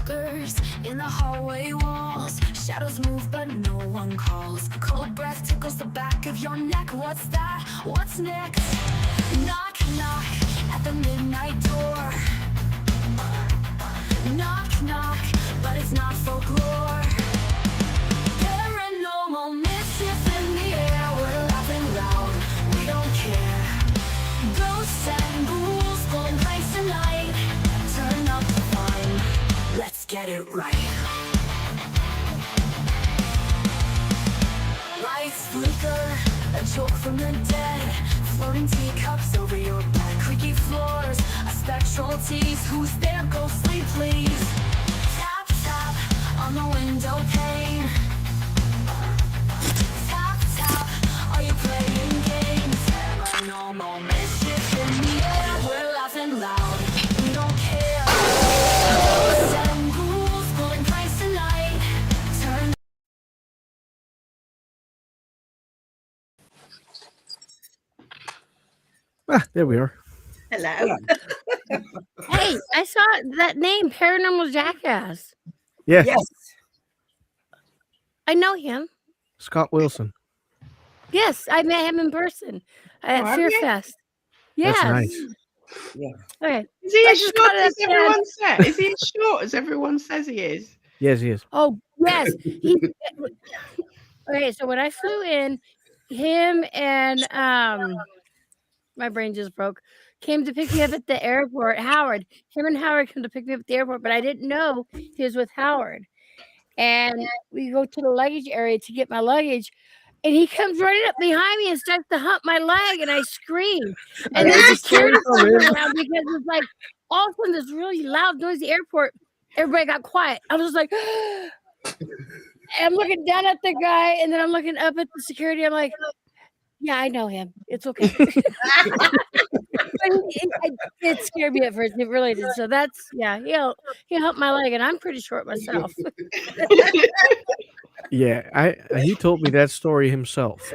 flickers in the hallway walls. Shadows move but no one calls. A cold breath tickles the back of your neck. What's that? What's next? Knock, knock at the midnight door. Knock, knock, but it's not folklore. Paranormal mischief in the air. We're laughing loud, we don't care. Ghosts and ghouls pulling pranks tonight. Turn up the fun, let's get it right. Lights flicker, a joke from the dead. Floating teacups over your bed. Creaky floors, a spectral tease. Who's there? Go sleep, please. Tap, tap on the window pane. Tap, tap, are you playing games? Paranormal mischief in the air. We're laughing loud, we don't care. Ghosts and ghouls pulling pranks tonight. Turn. There we are. Hello. Hey, I saw that name, Paranormal Jackass. Yeah, Yes. I know him. Scott Wilson. Yes, I met him in person at have Fear you? Fest. Yes. That's nice. Yeah. Okay. Is he I as just short got it as up there. everyone says? Is he as short as everyone says he is? Yes, he is. Oh, yes. Okay, so when I flew in, him and my brain just broke. Came to pick me up at the airport. Howard. Him and Howard came to pick me up at the airport, but I didn't know he was with Howard. And we go to the luggage area to get my luggage. And he comes running up behind me and starts to hump my leg, and I scream. And then That's security so comes funny. around because it's like all of a sudden this really loud, noisy airport. Everybody got quiet. I was just like, and I'm looking down at the guy, and then I'm looking up at the security. I'm like, yeah, I know him. It's okay. But it scared me at first. It really did. So that's he helped my leg, and I'm pretty short myself. Yeah, he told me that story himself.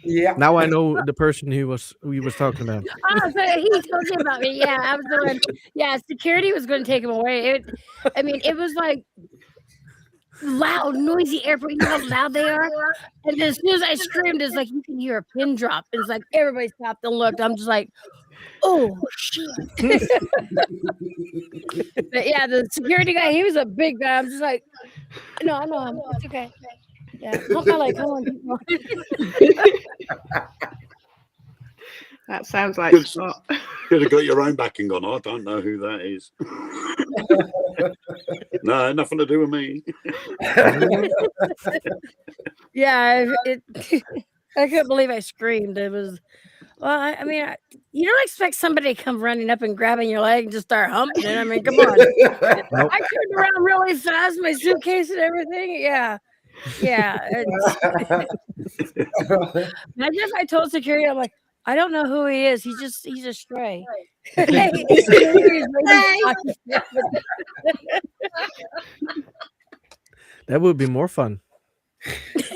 Yeah. Now I know the person he was talking about. Oh, so he told you about me. Yeah, I was the one. Yeah, security was going to take him away. It was like loud, noisy airport. You know how loud they are? And as soon as I screamed, it's like you can hear a pin drop. It's like everybody stopped and looked. I'm just like, oh, shit. But yeah, the security guy, he was a big guy. I'm just like, no, I know him. It's okay. Yeah, hump my leg. Come on, people. That sounds like Good. Scott. Could have got your own backing on. I don't know who that is. No, nothing to do with me. Yeah, I couldn't believe I screamed. It was, well, I mean, you don't expect somebody to come running up and grabbing your leg and just start humping it. I mean, come on. Nope. I turned around really fast, my suitcase and everything. Yeah. I told security, I'm like, I don't know who he is. He's a stray. That would be more fun. So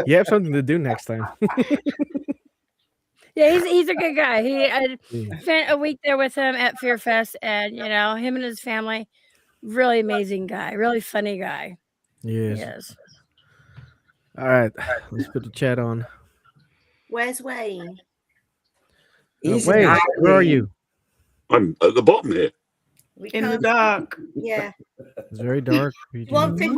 you have something to do next time. Yeah, he's a good guy. I spent a week there with him at Fear Fest, and him and his family, really amazing guy, really funny guy. Yes. All right, let's put the chat on. Where's Wayne? He's Wait, an where are ugly. you? I'm at the bottom here. We in the dark. Yeah. It's very dark. You One thing.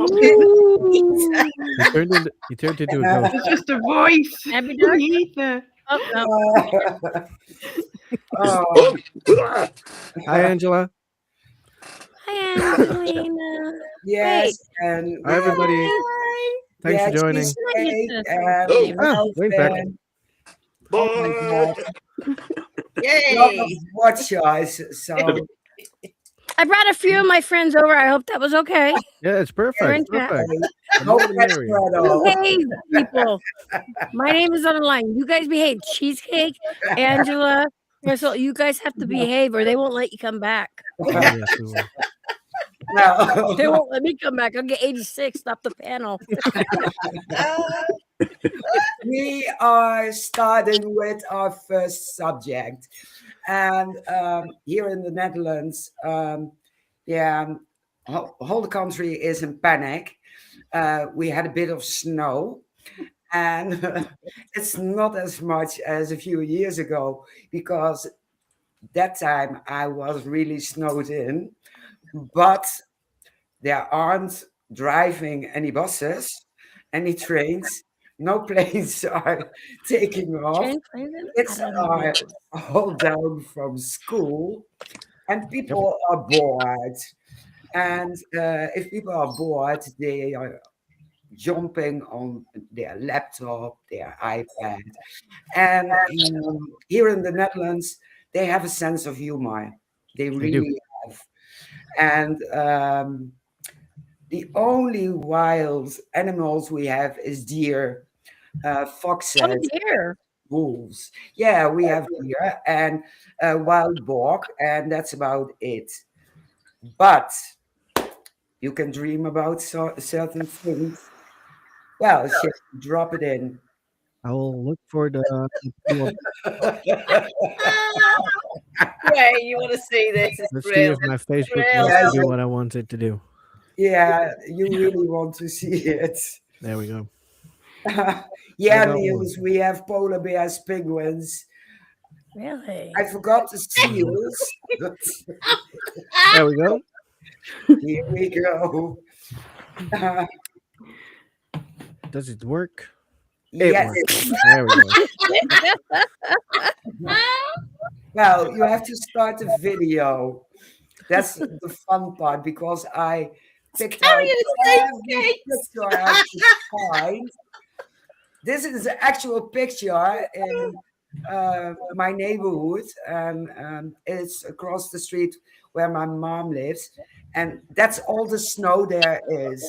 turned into a ghost. It's just a voice. Happy in dark? the ether. Oh, no. Oh, Hi, Angela. Hi, Angelina. yes, and Hi, everybody. Thanks for joining. she's great, and Oh, way back. and- Bye. oh my God, Yay. lot of watch eyes. So I brought a few of my friends over. I hope that was okay. Yeah, it's They're in perfect. chat. Perfect. no More the pressure merrier. at all. Behave, people. My name is on the line. You guys behave. Cheesecake, Angela, Crystal, you guys have to behave or they won't let you come back. Oh, yes, we will. No. They won't let me come back. I'll get 86 off the panel. We are starting with our first subject. And here in the Netherlands, Yeah, whole country is in panic. We had a bit of snow, and it's not as much as a few years ago because that time I was really snowed in. But there aren't driving any buses, any trains, no planes are taking off. Train planes? I Kids don't know. are all down from school, and people are bored. And if people are bored, they are jumping on their laptop, their iPad. And here in the Netherlands, they have a sense of humor. They They do. really have. And the only wild animals we have is deer, Oh foxes, dear. wolves. Yeah, we have deer and wild boar, and that's about it. But you can dream about certain things. Well, shit, drop it in. I will look for the. Well, Wait, you want to see this? It's let's see if brilliant. my Facebook Real. wants to do what I want it to do. Yeah, you really want to see it. There we go. Yeah, I got Niels, we have polar bears, penguins. Really? I forgot the seals. There we go. Here we go. Does it work? It Yes. works. There we go. Well, you have to start the video. That's the fun part because I picked out Carry a every picture I could find. This is an actual picture in my neighborhood, and it's across the street where my mom lives, and that's all the snow there is.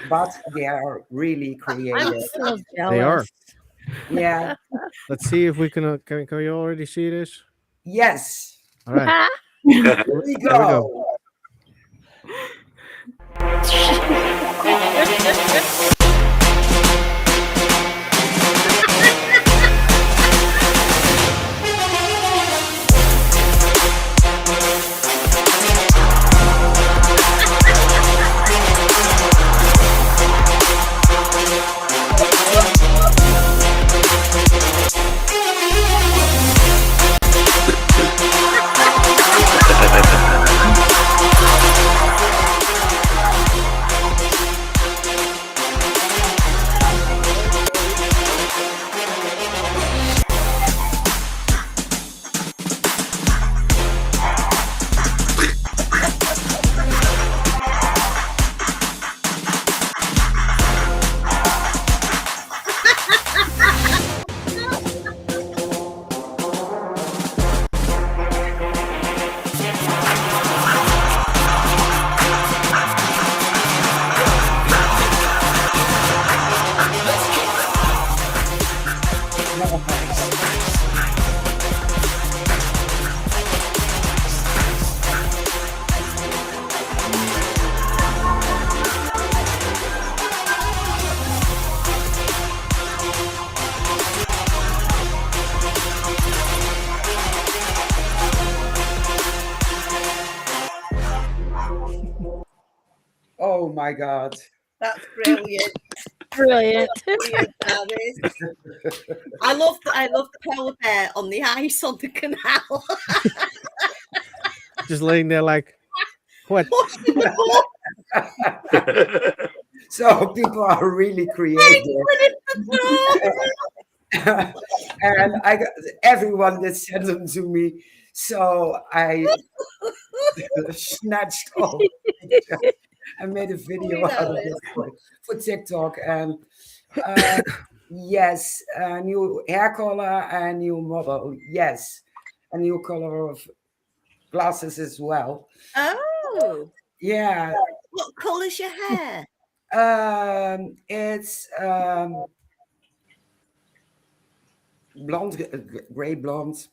But they are really I'm creative. so jealous. They are. Yeah. Let's see if we can. Can you already see this? Yes. All right. Here we There we go. go. Oh my God. That's brilliant. Brilliant. Brilliant, that is. I love the polar bear on the ice on the canal. Just laying there like, what? So people are really creative. And I got everyone that sent them to me. So I snatched all I made a video out of it for TikTok. And yes, a new hair color and new model. Yes, a new color of glasses as well. Oh, Yeah. what colour's your hair? It's blonde, grey blonde.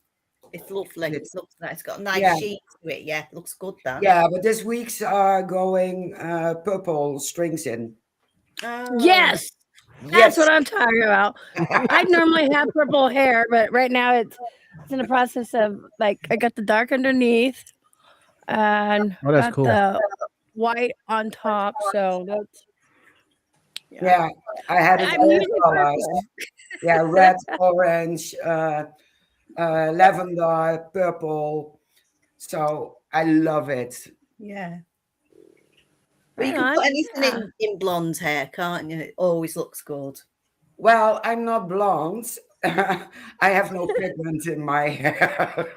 It's lovely. It looks nice. It's got a nice Yeah. sheet to it. Yeah, looks good. That. Yeah, but this week's are going purple strings in. Oh. Yes. That's Yes. what I'm talking about. I normally have purple hair, but right now it's in the process of like I got the dark underneath. and Oh, that's got cool. the white on top. So that's Yeah, I had it I'm all using colors. purple. Yeah, red, orange, lavender, purple. So I love it. Yeah. But you Right can on. put anything Yeah. in blonde hair, can't you? It always looks good. Well, I'm not blonde. I have no pigment in my hair.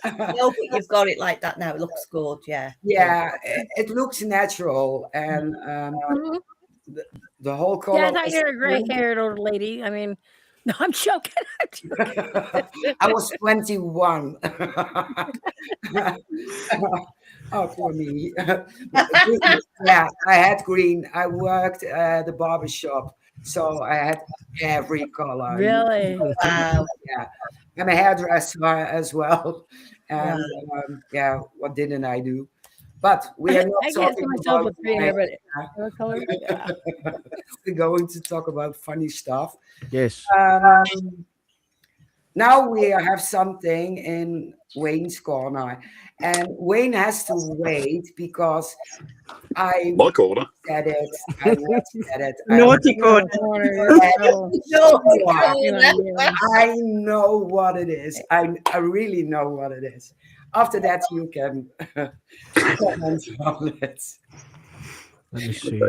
No, but you've got it like that now. It looks good. Yeah. Yeah, it looks natural, and Mhm. the whole Yeah, I color thought is you were a green. gray-haired old lady. I mean, no, I'm joking. I'm joking. I was 21. Oh, poor me. Yeah, I had green. I worked at the barber shop, so I had every color. Really? Wow. Yeah, I'm a hairdresser as well. Wow. And yeah, what didn't I do? But we are not I can't see talking myself about with gray my hair, but hair. what color? Yeah. We're going to talk about funny stuff. Yes. Now we have something in Wayne's corner, and Wayne has to wait because I My corner. said it. I once said it. Naughty corner. Corner, you're so- No, I know what it is. I really know what it is. After that, you can comment on it. Let me see.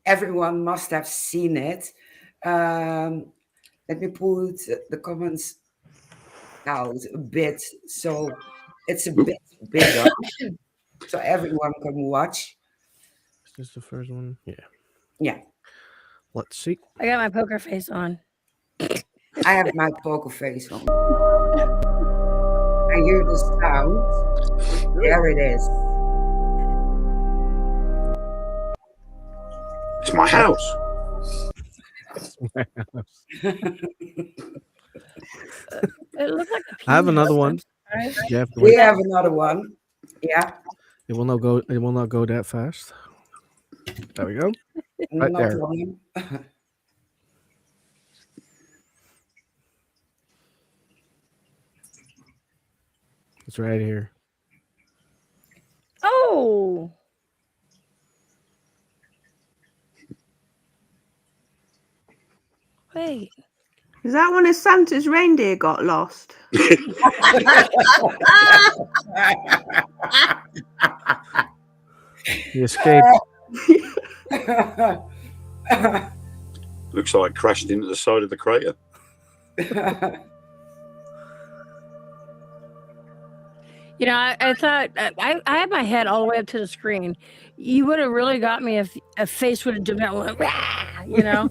Everyone must have seen it. Let me put the comments out a bit so it's a bit bigger so everyone can watch. Is this the first one? Yeah. Yeah, Let's see. I got my poker face on. I have my poker face on. I hear the sound. There it is. It's my house. It looks like a I have penis. another one. I'm surprised. You have to We wait. have another one. Yeah, It will not go. It will not go that fast. There we go. Right no there. problem. It's right here. Oh, wait. Is that one of Santa's reindeer got lost? He escaped. Looks like it crashed into the side of the crater. You know, I thought I had my head all the way up to the screen. You would have really got me if a face would have jumped out and went, "Rah!" You know?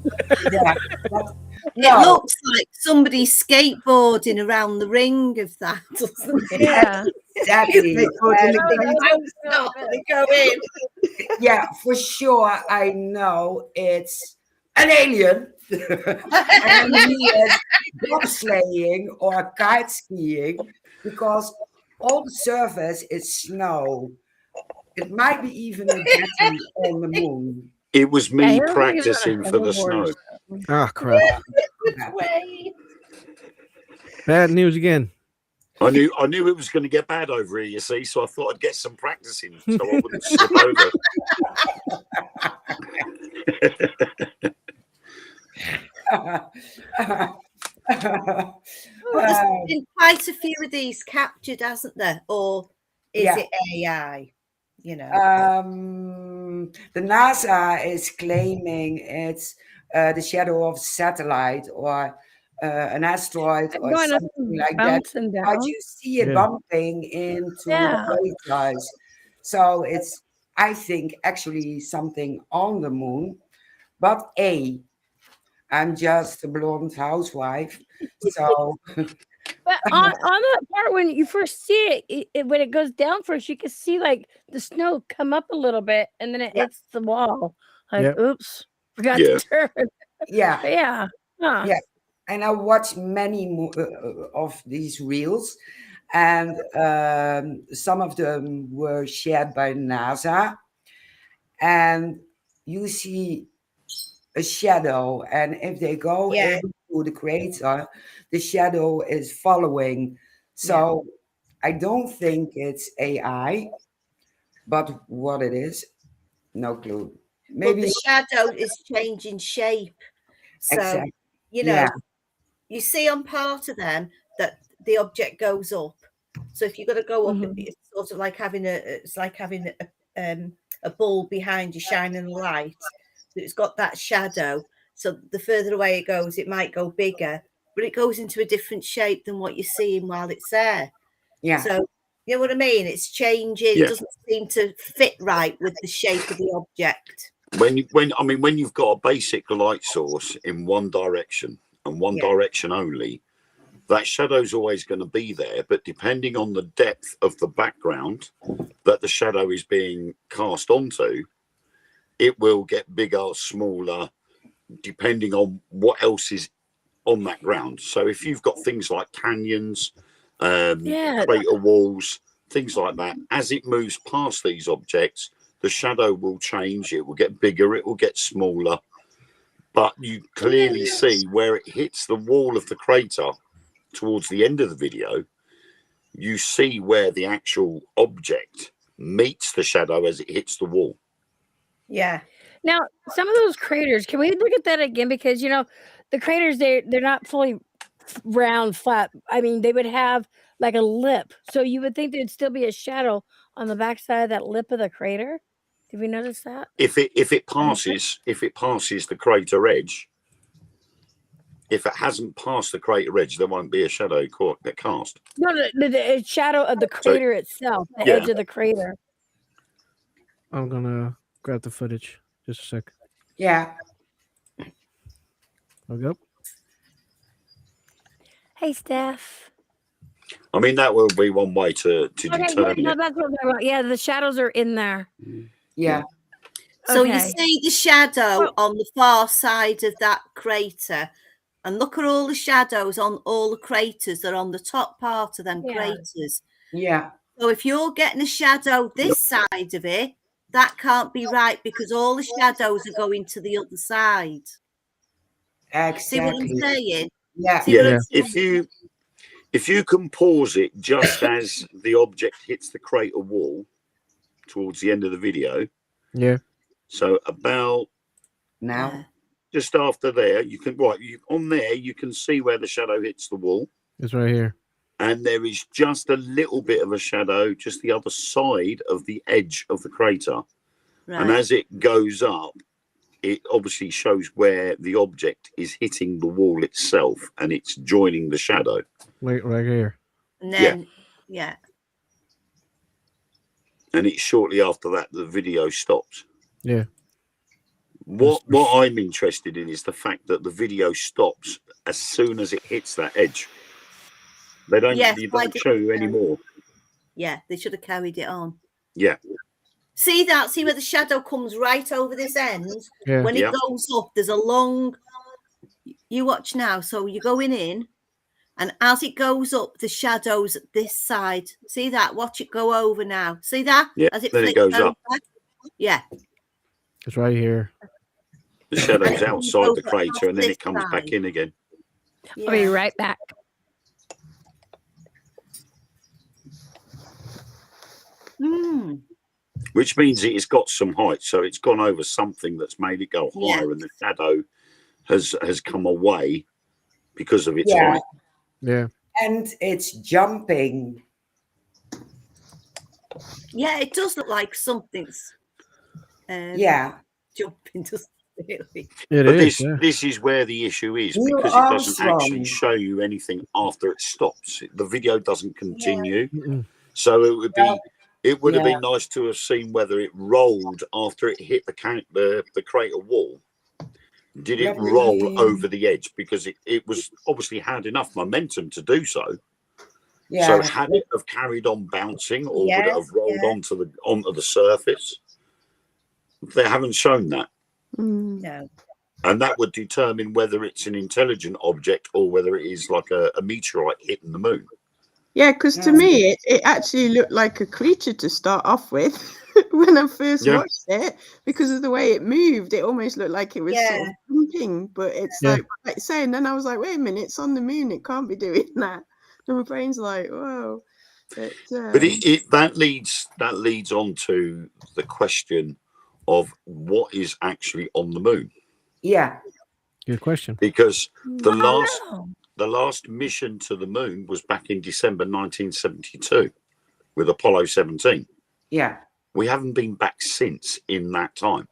Yeah, but It no, looks like somebody skateboarding around the ring of that, doesn't it? Yeah. exactly. They go in the Oh, big that house was so now, good. they go in. Yeah, for sure. I know it's an alien. And he is bobsleighing or kite skiing because all the surface is snow. It might be even a jetty on the moon. It was Yeah, me he looks like he's on a practicing for the snow. hoverboard. Ah, crap. Way. Bad news again. I knew it was going to get bad over here, you see, so I thought I'd get some practicing so I wouldn't slip over. Well, there's been quite a few of these captured, hasn't there? Or is Yeah. it AI? You know. The NASA is claiming it's the shadow of a satellite or an asteroid or Going up something and like that. bouncing But down. you see it Yeah. bumping into Yeah. the craters. So it's, I think, actually something on the moon. But I'm just a blonde housewife. So But on that part when you first see it, when it goes down first, you can see like the snow come up a little bit and then it Yeah. hits the wall. Like, Yep. oops, forgot Yeah. to turn. yeah. But yeah. Huh. Yeah. And I watched many of these reels, and some of them were shared by NASA. And you see a shadow, and if they go Yeah. into the crater, the shadow is following. So I don't think it's AI, but what it is, no clue. But Maybe the shadow is changing shape. So, exactly. you Yeah, know, you see on part of them that the object goes up. So if you've got to go up, Mhm. it's sort of like having a ball behind you shining a light. So it's got that shadow. So the further away it goes, it might go bigger, but it goes into a different shape than what you're seeing while it's there. yeah, So you know what I mean? It's changing. Yeah. It doesn't seem to fit right with the shape of the object. When you've got a basic light source in one direction and one Yeah. direction only, that shadow's always going to be there. But depending on the depth of the background that the shadow is being cast onto, it will get bigger, smaller, depending on what else is on that ground. So if you've got things like canyons, Yeah. crater walls, things like that, as it moves past these objects, the shadow will change. It will get bigger, it will get smaller, but you clearly see where it hits the wall of the crater towards the end of the video. You see where the actual object meets the shadow as it hits the wall. Yeah. Now, some of those craters, can we look at that again? Because the craters they're not fully round, flat. I mean, they would have like a lip, so you would think there'd still be a shadow on the backside of that lip of the crater. Did we notice that? If it passes the crater edge, if it hasn't passed the crater edge, there won't be a shadow cast. No, the shadow of the So crater itself, the yeah, edge of the crater. I'm gonna grab the footage. Just a sec. yeah. Okay. Hey, Steph. I mean that will be one way to Okay, yeah, determine no, it. that's what I'm talking about. Yeah, the shadows are in there. Yeah. So you Okay. see the shadow Oh. on the far side of that crater, and look at all the shadows on all the craters that are on the top part of them Yeah. craters. Yeah. So if you're getting a shadow this side of it, that can't be right because all the shadows are going to the other side. See what I'm Exactly. saying? Yeah. See what Yeah, I'm Yeah. saying? if you can pause it just as the object hits the crater wall towards the end of the video, Yeah. so about Now. just after there, you can on there you can see where the shadow hits the wall, It's right here. and there is just a little bit of a shadow just the other side of the edge of the crater. And Right. as it goes up, it obviously shows where the object is hitting the wall itself, and it's joining the shadow. Right here. And then, yeah. And it's shortly after that the video stops. Yeah. What I'm interested in is the fact that the video stops as soon as it hits that edge. They don't, Yes, they why don't did- show you anymore. Yeah, they should have carried it on. Yeah. See that? See where the shadow comes right over this end? Yeah. When it Yeah. goes up, there's a long. You watch now. So you're going in, and as it goes up, the shadow's this side. See that? Watch it go over now. See that? Yeah, As it then it flicks goes up. over? Yeah. It's right here. The shadow's And it outside goes the across crater, and then this it comes back side. in again. I'll be Yeah. right back. Hmm. Which means it's got some height, so it's gone over something that's made it go Yeah. higher, and the shadow has come away because of its Yeah. height. Yeah. And it's jumping. Yeah, it does look like something's Yeah. jumping, doesn't it? Really? It But is. Yeah. this is where the issue is, Neil because it doesn't actually Armstrong. show you anything after it stops. The video doesn't continue, Mm-mm. so it would be have Yeah. been nice to have seen whether it rolled after it hit the crater wall. Did it Let me- roll over the edge? Because it was obviously had enough momentum to do so. Yeah. So had it have carried on bouncing, or would it Yes, have rolled yeah. onto the surface? They haven't shown that, No. and that would determine whether it's an intelligent object or whether it is like a meteorite hitting the moon. Yeah, because to me, it actually looked like a creature to start off with when I first Yeah. watched it, because of the way it moved. It almost looked like it was sort Yeah. of jumping, but it's Yeah. like saying, then I was like, wait a minute, it's on the moon, it can't be doing that. And my brain's like, whoa. But that leads on to the question of what is actually on the moon. Yeah. Good question. Because the Wow. last mission to the moon was back in December 1972 with Apollo 17. Yeah. We haven't been back since in that time.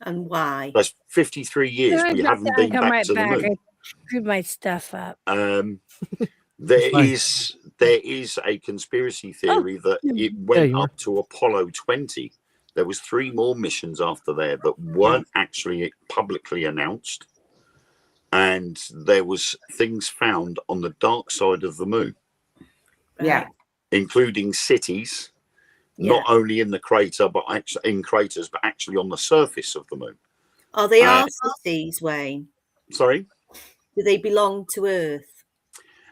And why? That's 53 years we haven't been back to the moon. I screwed my stuff up. There is a conspiracy theory that it went up to Apollo 20. There was 3 more missions after there that weren't actually publicly announced. And there was things found on the dark side of the moon. Yeah. Including cities. Not only in the crater, but actually in craters, but actually on the surface of the moon. Are they our cities, Wayne? Sorry? Do they belong to Earth?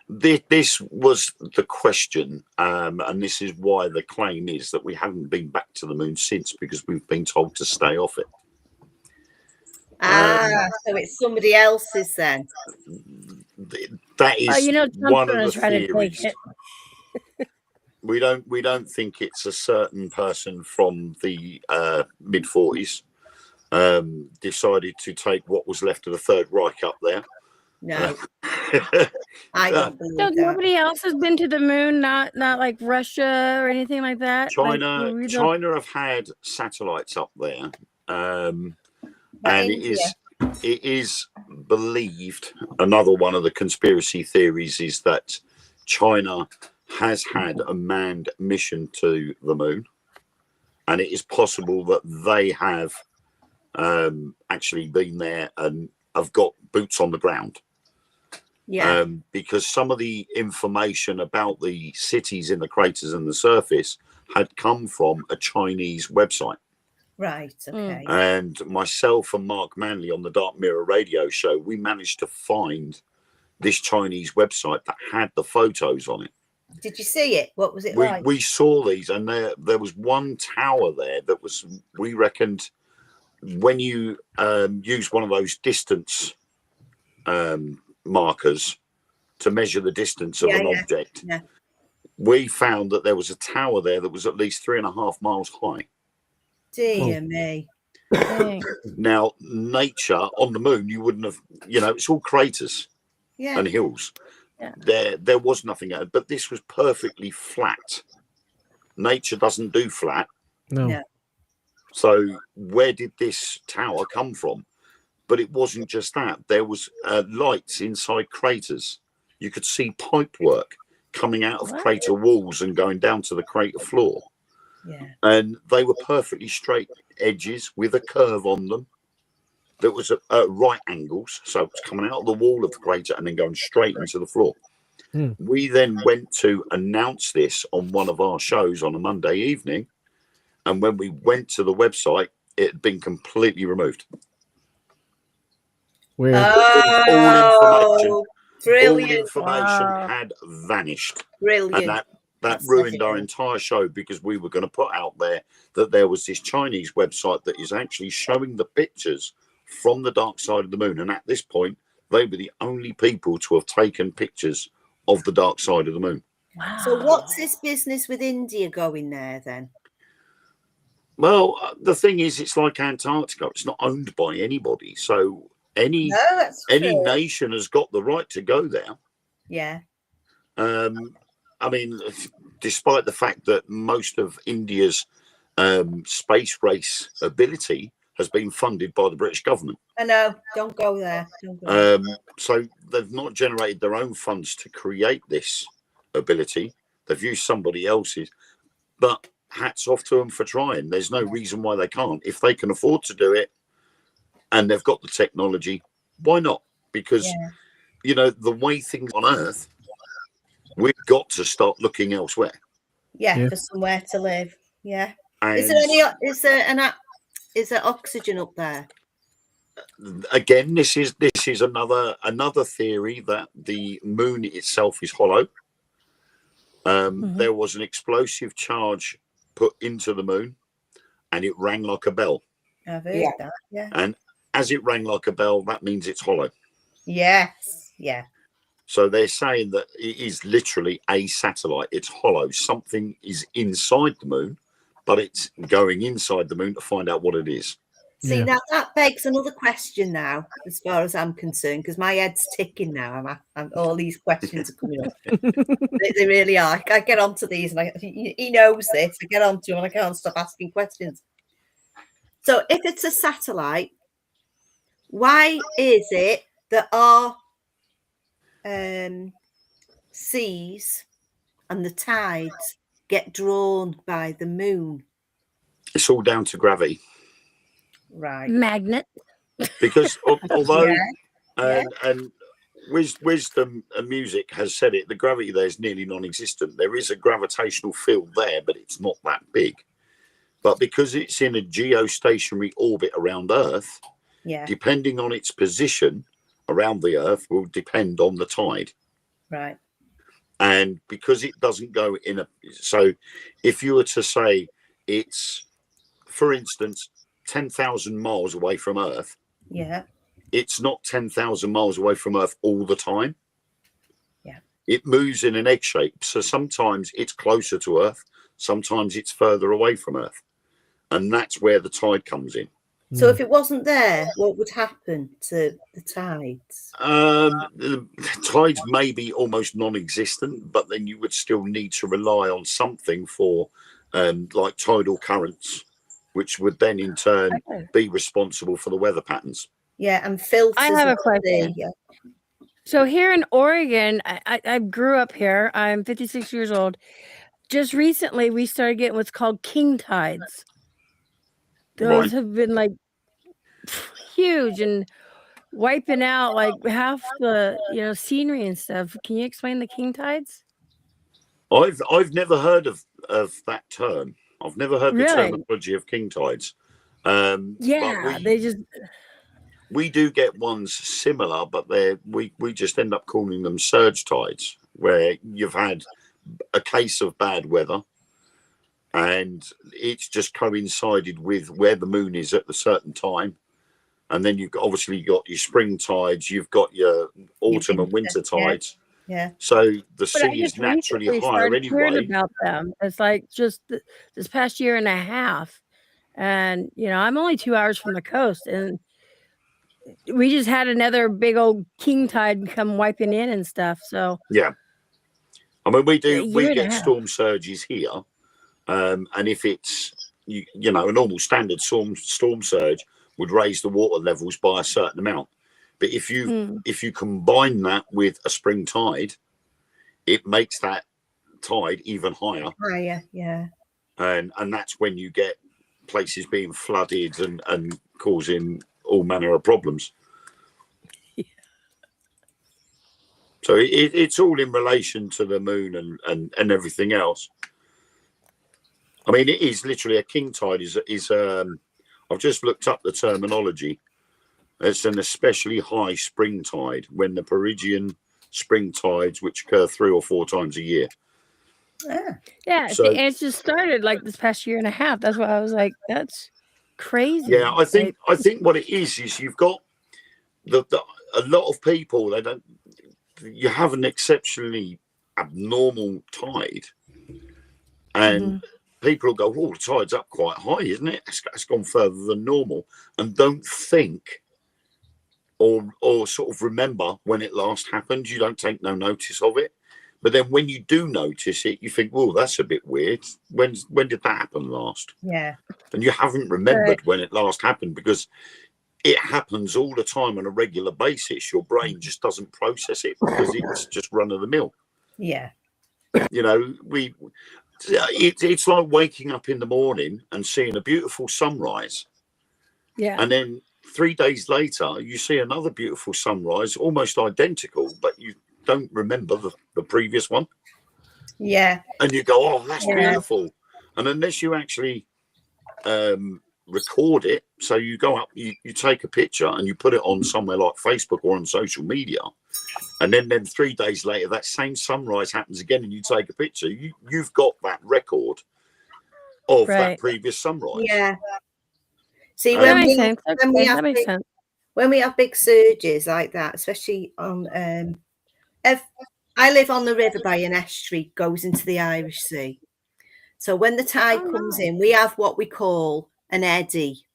This was the question, and this is why the claim is that we haven't been back to the moon since, because we've been told to stay off it. So it's somebody else's then. That is one of the try to take theories. it. We don't think it's a certain person from the mid-40s decided to take what was left of the Third Reich up there. No, I don't believe So that. nobody else has been to the moon, not like Russia or anything like that. China have had satellites up there, and it is believed. Another one of the conspiracy theories is that China has had a manned mission to the moon, and it is possible that they have actually been there and have got boots on the ground. Yeah. Because some of the information about the cities in the craters and the surface had come from a Chinese website. Right. Okay. And myself and Mark Manley on the Dark Mirror radio show, we managed to find this Chinese website that had the photos on it. Did you see it? What was it like? We saw these, and there was one tower there that was, we reckoned, when you use one of those distance markers to measure the distance of an object, we found that there was a tower there that was at least 3.5 miles high. Dear me. Now, nature on the moon, you wouldn't have, it's all craters and hills. There was nothing, but this was perfectly flat. Nature doesn't do flat. No. So where did this tower come from? But it wasn't just that. There was lights inside craters. You could see pipe work coming out of crater walls and going down to the crater floor. Yeah. And they were perfectly straight edges with a curve on them that was at right angles. So it's coming out of the wall of the crater and then going straight into the floor. We then went to announce this on one of our shows on a Monday evening. And when we went to the website, it had been completely removed. Weird. Oh, brilliant. All information had vanished. Brilliant. And that ruined our entire show, because we were going to put out there that there was this Chinese website that is actually showing the pictures from the dark side of the moon. And at this point, they were the only people to have taken pictures of the dark side of the moon. Wow. So what's this business with India going there then? Well, the thing is, it's like Antarctica. It's not owned by anybody. So any nation has got the right to go there. Yeah. I mean, despite the fact that most of India's space race ability has been funded by the British government. I know. Don't go there. Don't go there. So they've not generated their own funds to create this ability. They've used somebody else's. But hats off to them for trying. There's no reason why they can't. If they can afford to do it and they've got the technology, why not? Because, the way things on Earth, we've got to start looking elsewhere. For somewhere to live. Yeah. And Is there oxygen up there? again, this is another theory that the moon itself is hollow. There was an explosive charge put into the moon, and it rang like a bell. I've heard that. Yeah. And as it rang like a bell, that means it's hollow. Yes. Yeah. So they're saying that it is literally a satellite. It's hollow. Something is inside the moon, but it's going inside the moon to find out what it is. See, Yeah. now that begs another question now, as far as I'm concerned, because my head's ticking now. I'm all these questions are coming up. They really are. I get onto these, and he knows this. I get onto him, and I can't stop asking questions. So, if it's a satellite, why is it that our seas and the tides get drawn by the moon? It's all down to gravity. Right. Magnet. Because although Yeah. and wisdom and music has said it, the gravity there is nearly non-existent. There is a gravitational field there, but it's not that big. But because it's in a geostationary orbit around Earth, Yeah. depending on its position around the Earth will depend on the tide. Right. And because it doesn't go in a, so if you were to say it's, for instance, 10,000 miles away from Earth, Yeah. it's not 10,000 miles away from Earth all the time. Yeah. It moves in an egg shape. So sometimes it's closer to Earth, sometimes it's further away from Earth. And that's where the tide comes in. So if it wasn't there, what would happen to the tides? The tides may be almost non-existent, but then you would still need to rely on something for like tidal currents, which would then in turn be responsible for the weather patterns. Yeah, and filters. I have a of the- question. yeah. So here in Oregon, I grew up here. I'm 56 years old. Just recently, we started getting what's called king tides. Those Right. have been like huge and wiping out like half the scenery and stuff. Can you explain the king tides? I've never heard of that term. I've never heard the Really? terminology of king tides. Yeah, but we do get ones similar, but we just end up calling them surge tides, where you've had a case of bad weather and it's just coincided with where the moon is at a certain time. And then you've obviously got your spring tides, you've got your autumn and winter tides. Yeah. So the But I sea is just naturally recently higher started hearing anyway. about them. It's like just this past year and a half, and I'm only 2 hours from the coast, and we just had another big old king tide come wiping in and stuff. So Yeah. I mean, we year and a get half. storm surges here. And if it's, a normal standard storm surge would raise the water levels by a certain amount. But if you combine that with a spring tide, it makes that tide even higher. Higher, yeah. And that's when you get places being flooded and causing all manner of problems. Yeah. So it's all in relation to the moon and everything else. I mean, it is literally a king tide is I've just looked up the terminology. It's an especially high spring tide when the perigean spring tides, which occur 3 or 4 times a year. Yeah, So- see, and it's just started like this past year and a half. That's why I was like, that's crazy. Yeah, I think what it is you've got a lot of people, you have an exceptionally abnormal tide, and people will go, "Oh, the tide's up quite high, isn't it? It's gone further than normal," and don't think or sort of remember when it last happened. You don't take no notice of it. But then when you do notice it, you think, "Well, that's a bit weird. When did that happen last?" Yeah. And you haven't remembered when it last happened because it happens all the time on a regular basis. Your brain just doesn't process it because it's just run of the mill. Yeah. It's like waking up in the morning and seeing a beautiful sunrise. Yeah. And then 3 days later, you see another beautiful sunrise, almost identical, but you don't remember the previous one. Yeah. And you go, "Oh, that's beautiful." And unless you actually record it, so you go up, you take a picture and you put it on somewhere like Facebook or on social media, and then 3 days later, that same sunrise happens again and you take a picture, you've got that record of that previous sunrise. Yeah. See, That makes sense. Okay, that makes sense. when we have big surges like that, especially on I live on the river by an estuary, goes into the Irish Sea. So when the tide comes in, we have what we call an eddy.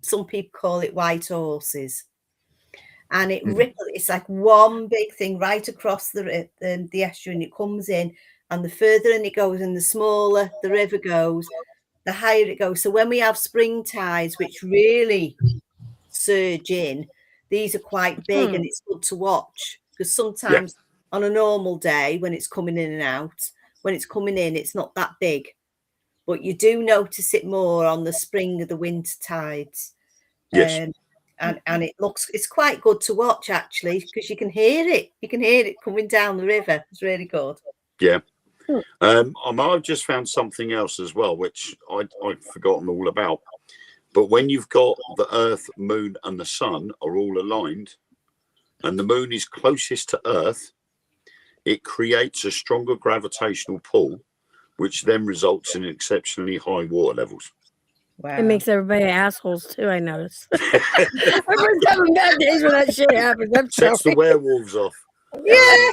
Some people call it white horses. And it ripples. It's like one big thing right across the estuary, and it comes in. And the further in it goes, and the smaller the river goes, the higher it goes. So when we have spring tides, which really surge in, these are quite big, and it's good to watch, because sometimes on a normal day when it's coming in and out, when it's coming in, it's not that big, but you do notice it more on the spring or the winter tides. And it's quite good to watch, actually, because you can hear it coming down the river. It's really good. I've just found something else as well, which I'd forgotten all about. But when you've got the Earth, Moon, and the Sun are all aligned, and the Moon is closest to Earth, it creates a stronger gravitational pull, which then results in exceptionally high water levels. Wow. It makes everybody assholes too, I notice. Everyone's having bad days when that shit happens. I'm Sets the sorry. werewolves off. Yeah.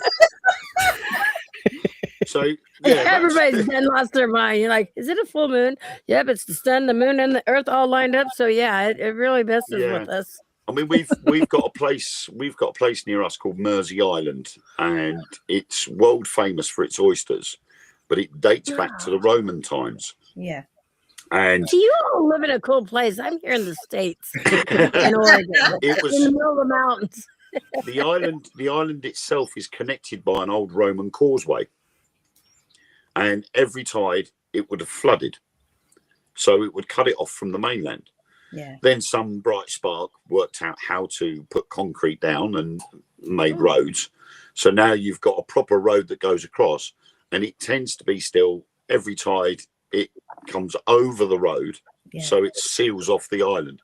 So yeah, Everybody's then lost their mind. You're like, is it a full moon? Yep, it's the sun, the moon, and the earth all lined up. So yeah, it really messes with us. I mean, we've got a place near us called Mersey Island, and it's world famous for its oysters, but it dates back to the Roman times. Yeah. And Do you all live in a cool place? I'm here in the States, in Oregon, it was in the middle of the mountains. the island itself is connected by an old Roman causeway, and every tide it would have flooded, so it would cut it off from the mainland. Yeah. Then some bright spark worked out how to put concrete down and made roads. So now you've got a proper road that goes across, and it tends to be still every tide it comes over the road, so it seals off the island.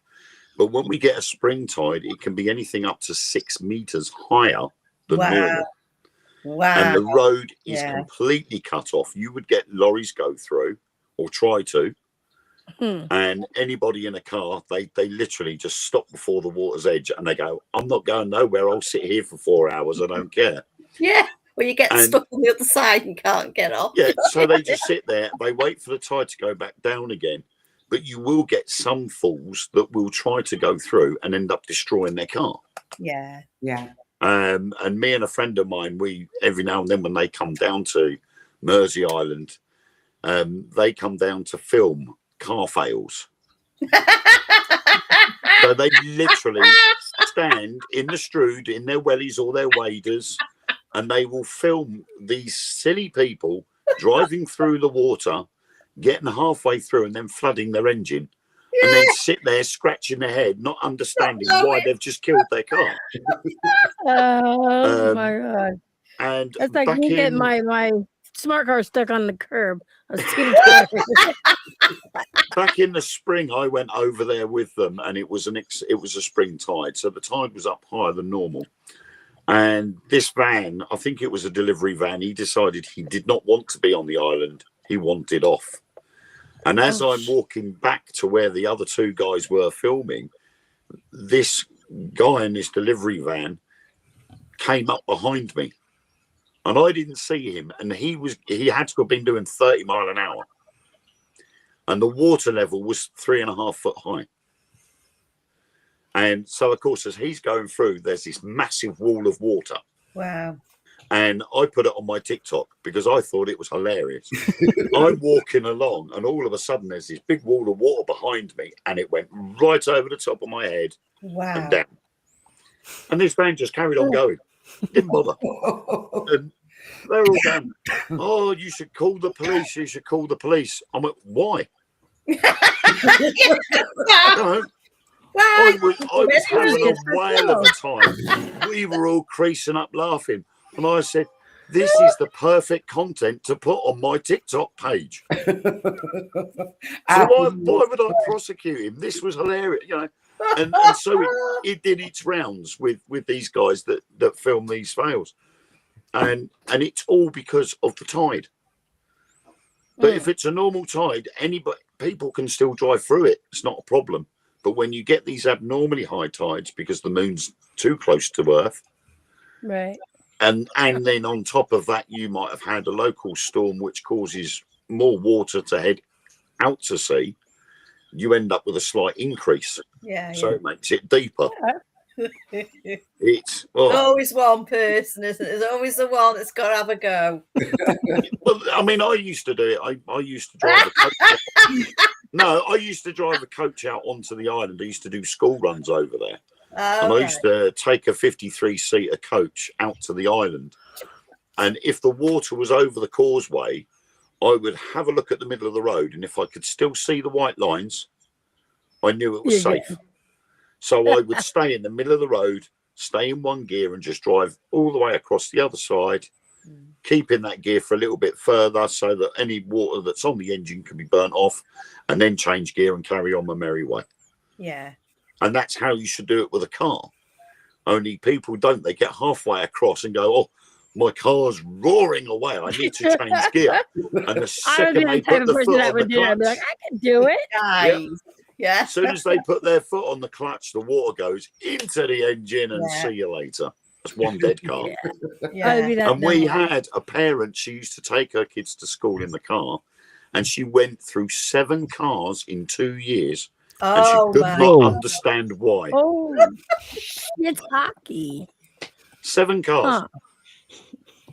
But when we get a spring tide, it can be anything up to 6 meters higher than normal. Wow. And the road is completely cut off. You would get lorries go through, or try to, and anybody in a car, they literally just stop before the water's edge and they go, I'm not going nowhere, I'll sit here for 4 hours, I don't care. Yeah. Well, you get stuck on the other side and can't get off. Yeah, so they just sit there, they wait for the tide to go back down again. But you will get some fools that will try to go through and end up destroying their car. Yeah. Yeah. And me and a friend of mine, we every now and then when they come down to Mersey Island, they come down to film car fails. So they literally stand in the Strood in their wellies or their waders, and they will film these silly people driving through the water, getting halfway through and then flooding their engine, and then sit there scratching their head, not understanding why they've just killed their car. Oh my God. And that's like me getting my smart car stuck on the curb. I was too tired. Back in the spring, I went over there with them, and it was a spring tide, so the tide was up higher than normal. And this van, I think it was a delivery van, he decided he did not want to be on the island. He wanted off. And as I'm walking back to where the other two guys were filming, this guy in this delivery van came up behind me, and I didn't see him. And he had to have been doing 30 miles an hour. And the water level was 3.5 foot high. And so, of course, as he's going through, there's this massive wall of water. Wow. And I put it on my TikTok because I thought it was hilarious. I'm walking along, and all of a sudden there's this big wall of water behind me, and it went right over the top of my head and down. And this van just carried on going. Didn't bother. And they're all going, oh, you should call the police. You should call the police. I'm like, why? I was having a whale of a time. We were all creasing up laughing. And I said, this is the perfect content to put on my TikTok page. So why would I prosecute him? This was hilarious, you know. And so it did its rounds with these guys that film these fails. And it's all because of the tide. But if it's a normal tide, people can still drive through it. It's not a problem. But when you get these abnormally high tides because the moon's too close to Earth, right, And then on top of that, you might have had a local storm which causes more water to head out to sea. You end up with a slight increase. Yeah. So it makes it deeper. It's There's always one person, isn't it? There's always the one that's got to have a go. well, I mean, I used to do it. I used to drive a coach. No, I used to drive a coach out onto the island. I used to do school runs over there. And I used to take a 53-seater coach out to the island. And if the water was over the causeway, I would have a look at the middle of the road. And if I could still see the white lines, I knew it was safe. So I would stay in the middle of the road, stay in one gear and just drive all the way across the other side, keep in that gear for a little bit further so that any water that's on the engine can be burnt off, and then change gear and carry on my merry way. Yeah. And that's how you should do it with a car. Only people don't. They get halfway across and go, oh, my car's roaring away. I need to change gear. And the second they put the foot on the clutch, I'd be like, I can do it. Nice. Yeah. as soon as they put their foot on the clutch, the water goes into the engine and see you later. That's one dead car. And we had a parent, she used to take her kids to school in the car, and she went through 7 cars in 2 years. And she could not understand why. Oh, it's hockey. 7 cars. Huh.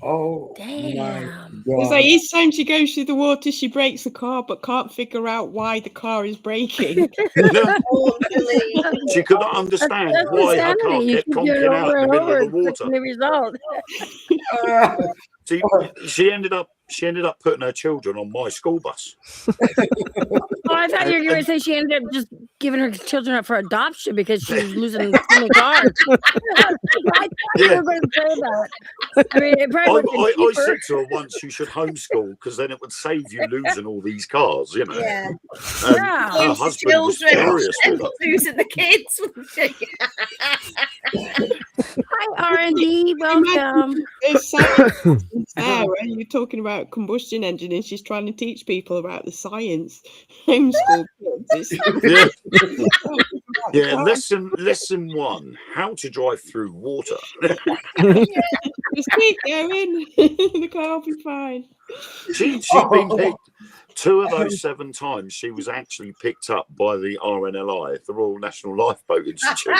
Oh, damn. It's like each time she goes through the water, she breaks the car, but can't figure out why the car is breaking. She could not understand why her car kept conking out in the middle of the water. The result. She ended up putting her children on my school bus. Oh, I thought you were going to say she ended up just giving her children up for adoption because she was losing so many cars. I Yeah. you were going to say that. I mean, it probably I said to her once, you should homeschool because then it would save you losing all these cars, you know. Yeah. And Yeah. her husband was furious with her. Losing the kids. Hi, R&D. Welcome. It's Sarah, you're talking about combustion engine, and she's trying to teach people about the science. Homeschool kids. Yeah, lesson 1: how to drive through water. Just keep going. The car will be fine. She'd been picked 2 of those 7 times. She was actually picked up by the RNLI, the Royal National Lifeboat Institute.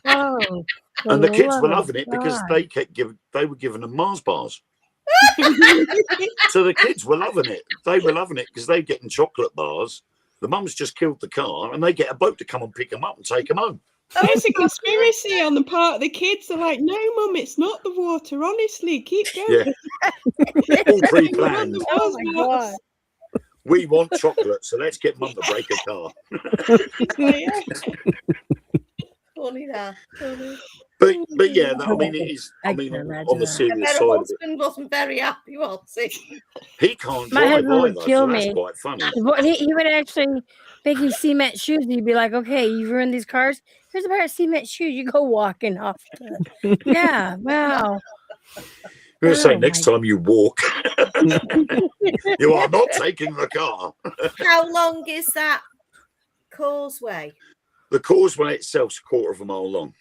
Oh, And the kids were loving it because they were giving them Mars bars. So the kids were loving it. They were loving it because they're getting chocolate bars. The mum's just killed the car and they get a boat to come and pick them up and take them home. There's a conspiracy on the part of the kids. They're like, no, Mum, it's not the water. Honestly, keep going. Yeah. All pre-planned. Oh my God. We want chocolate, so let's get Mum to break a car. Funny that. But yeah, I mean, it is. I mean, on the serious Her side of it, husband wasn't very happy, was he? he can't My drive husband would either, kill so that's me. quite funny. He would actually make me cement shoes. He'd be like, okay, you ruined these cars. Here's a pair of cement shoes. You go walking off. Yeah, wow. I'm going to say Oh next my- time you walk, you are not taking the car. How long is that causeway? The causeway itself's a quarter of a mile long,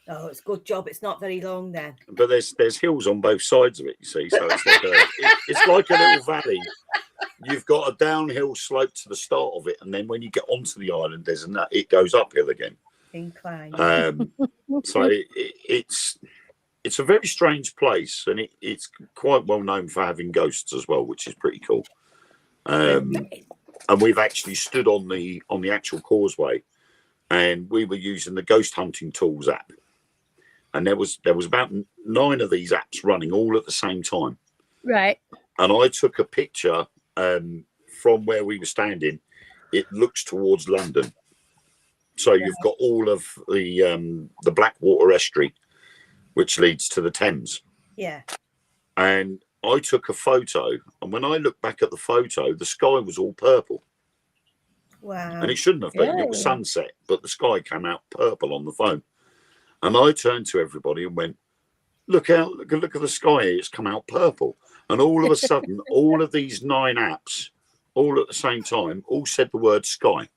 Oh, it's a good job. It's not very long then. but there's hills on both sides of it. You see, so it's like a little valley. You've got a downhill slope to the start of it, and then when you get onto the island, it goes uphill again. Incline. So it's a very strange place, and it's quite well known for having ghosts as well, which is pretty cool. And we've actually stood on the actual causeway, and we were using the ghost hunting tools app, and there was about 9 of these apps running all at the same time. Right. And I took a picture from where we were standing. It looks towards London, so you've got all of the Blackwater estuary, which leads to the Thames. Yeah. And I took a photo, and when I looked back at the photo, the sky was all purple. Wow. And it shouldn't have been. It was sunset, but the sky came out purple on the phone. And I turned to everybody and went, look at the sky here. It's come out purple. And all of a sudden, all of these 9 apps, all at the same time, all said the word sky.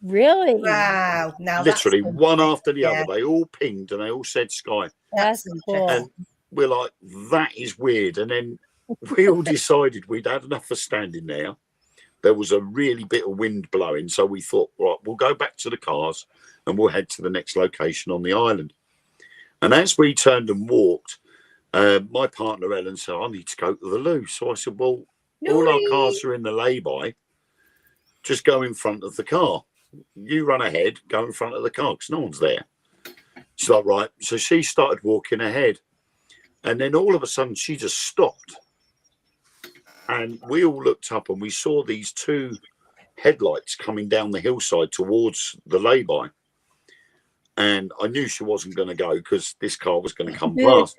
Really? Wow. Now Literally that's one after the Yeah. other. They all pinged and they all said sky. That's cool. And we're like, that is weird. And then we all decided we'd had enough of standing there. There was a really bit of wind blowing. So we thought, right, we'll go back to the cars and we'll head to the next location on the island. And as we turned and walked, my partner Ellen said, I need to go to the loo. So I said, well, all our cars are in the lay-by. Just go in front of the car. You run ahead, go in front of the car because no one's there. She's like, right. So she started walking ahead. And then all of a sudden, she just stopped. And we all looked up and we saw these two headlights coming down the hillside towards the lay-by. And I knew she wasn't going to go because this car was going to come past.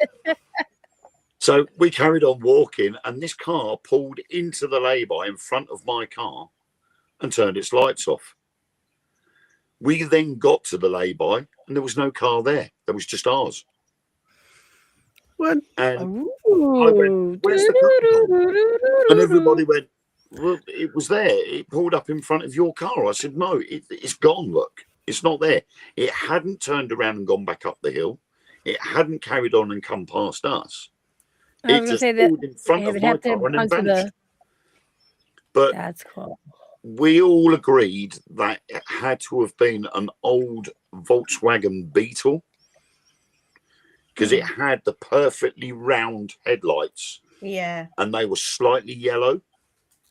So we carried on walking, and this car pulled into the lay-by in front of my car and turned its lights off. We then got to the lay-by, and there was no car there. There was just ours. What? And I went, where's the car gone? And everybody went, well, it was there. It pulled up in front of your car. I said, no, it's gone, look. It's not there. It hadn't turned around and gone back up the hill. It hadn't carried on and come past us. It just pulled in front of my car and then vanished. But that's cool. We all agreed that it had to have been an old Volkswagen Beetle because it had the perfectly round headlights. Yeah. And they were slightly yellow.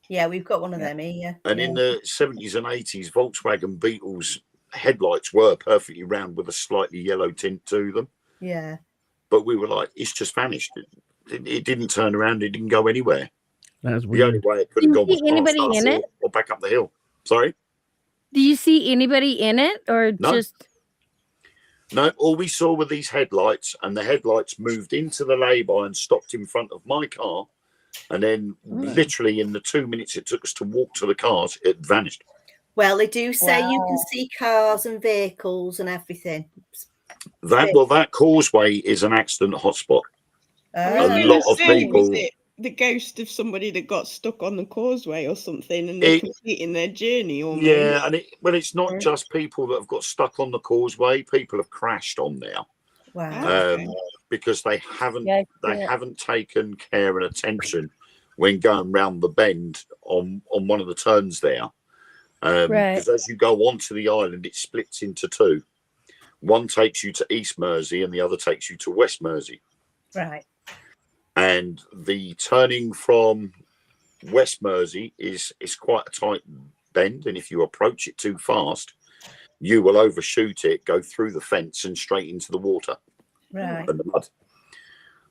Yeah, we've got one of them here. Yeah. And in the 70s and 80s, Volkswagen Beetles headlights were perfectly round with a slightly yellow tint to them. Yeah. But we were like, it's just vanished. It didn't turn around. It didn't go anywhere. That's The weird. only way it could have gone was anybody past us in it? or back up the hill. Sorry? Do you see anybody in it or No. just... No, all we saw were these headlights, and the headlights moved into the lay-by and stopped in front of my car. And then literally in the 2 minutes it took us to walk to the cars, it vanished. Well, they do say you can see cars and vehicles and everything. That causeway is an accident hotspot. I was A gonna lot of say, people. was it the ghost of somebody that got stuck on the causeway or something and they're completing their journey almost? Yeah, and it's not just people that have got stuck on the causeway. People have crashed on there. Wow. Because they haven't taken care and attention when going round the bend on one of the turns there. Because as you go onto the island, it splits into two. One takes you to East Mersey and the other takes you to West Mersey. Right. And the turning from West Mersey is quite a tight bend, and if you approach it too fast, you will overshoot it, go through the fence and straight into the water Right. and the mud.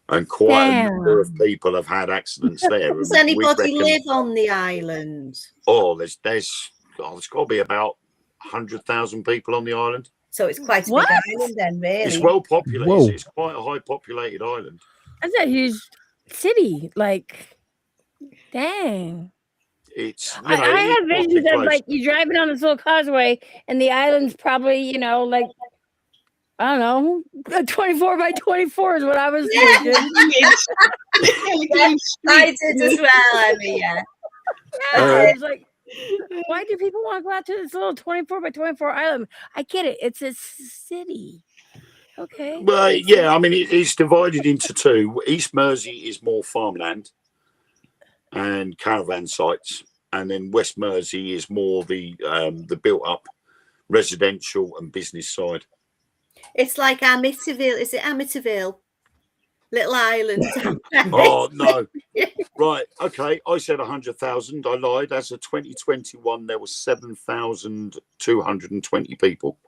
And quite a number of people have had accidents there. Does anybody live on the island? Oh, there's got to be about 100,000 people on the island. So it's quite a big island then, really. It's well populated. Whoa. It's quite a high populated island. That's a huge city. Like, dang. It's I have visions of like you driving on this little causeway and the island's probably, like, I don't know, 24 by 24 is what I was thinking. I did as well, Emmy, yeah. I was like, why do people want to go out to this little 24 by 24 island? I get it. It's a city. Okay. Well, yeah, I mean, it's divided into two. East Mersey is more farmland and caravan sites, and then West Mersey is more the built-up residential and business side. It's like Amityville. Is it Amityville? Little island. Oh, no. Right. Okay. I said 100,000. I lied. As of 2021, there was 7,220 people.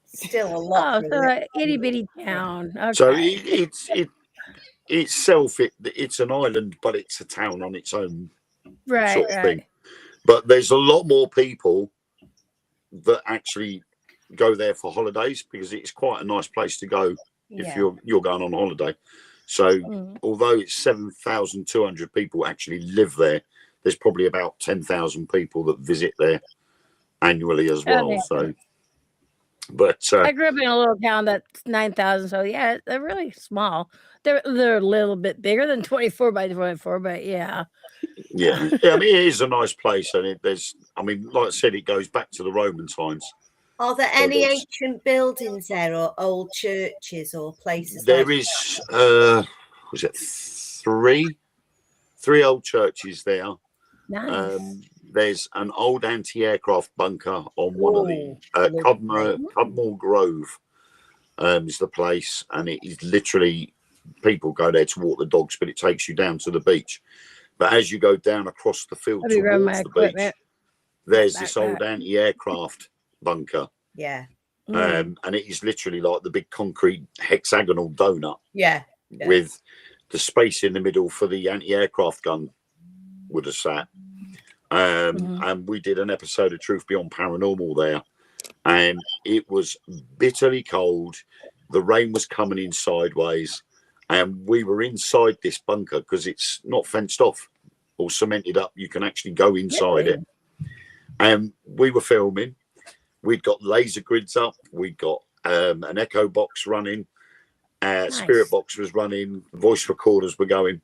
Still a lot. Oh, so an itty bitty town. Okay. So it's an island, but it's a town on its own sort of thing. But there's a lot more people that actually go there for holidays because it's quite a nice place to go if you're going on holiday. So although it's 7,200 people actually live there, there's probably about 10,000 people that visit there annually as well. Okay. So, but I grew up in a little town that's 9,000. So yeah, they're really small. They're a little bit bigger than 24 by 24, but yeah. Yeah. I mean, it is a nice place, and like I said, it goes back to the Roman times. Are there any there's- ancient buildings there, or old churches, or places? There like is, was it three old churches there. Nice. There's an old anti-aircraft bunker on one of the Cudmore Grove is the place, and it is literally, people go there to walk the dogs, but it takes you down to the beach. But as you go down across the field I'll be around my towards the beach, equipment. there's this old anti-aircraft bunker, Yeah. and it is literally like the big concrete hexagonal donut Yeah. with the space in the middle for the anti-aircraft gun would have sat. And we did an episode of Truth Beyond Paranormal there, and it was bitterly cold. The rain was coming in sideways, and we were inside this bunker because it's not fenced off or cemented up. You can actually go inside it. And we were filming. We'd got laser grids up. We'd got an echo box running. Spirit box was running. Voice recorders were going.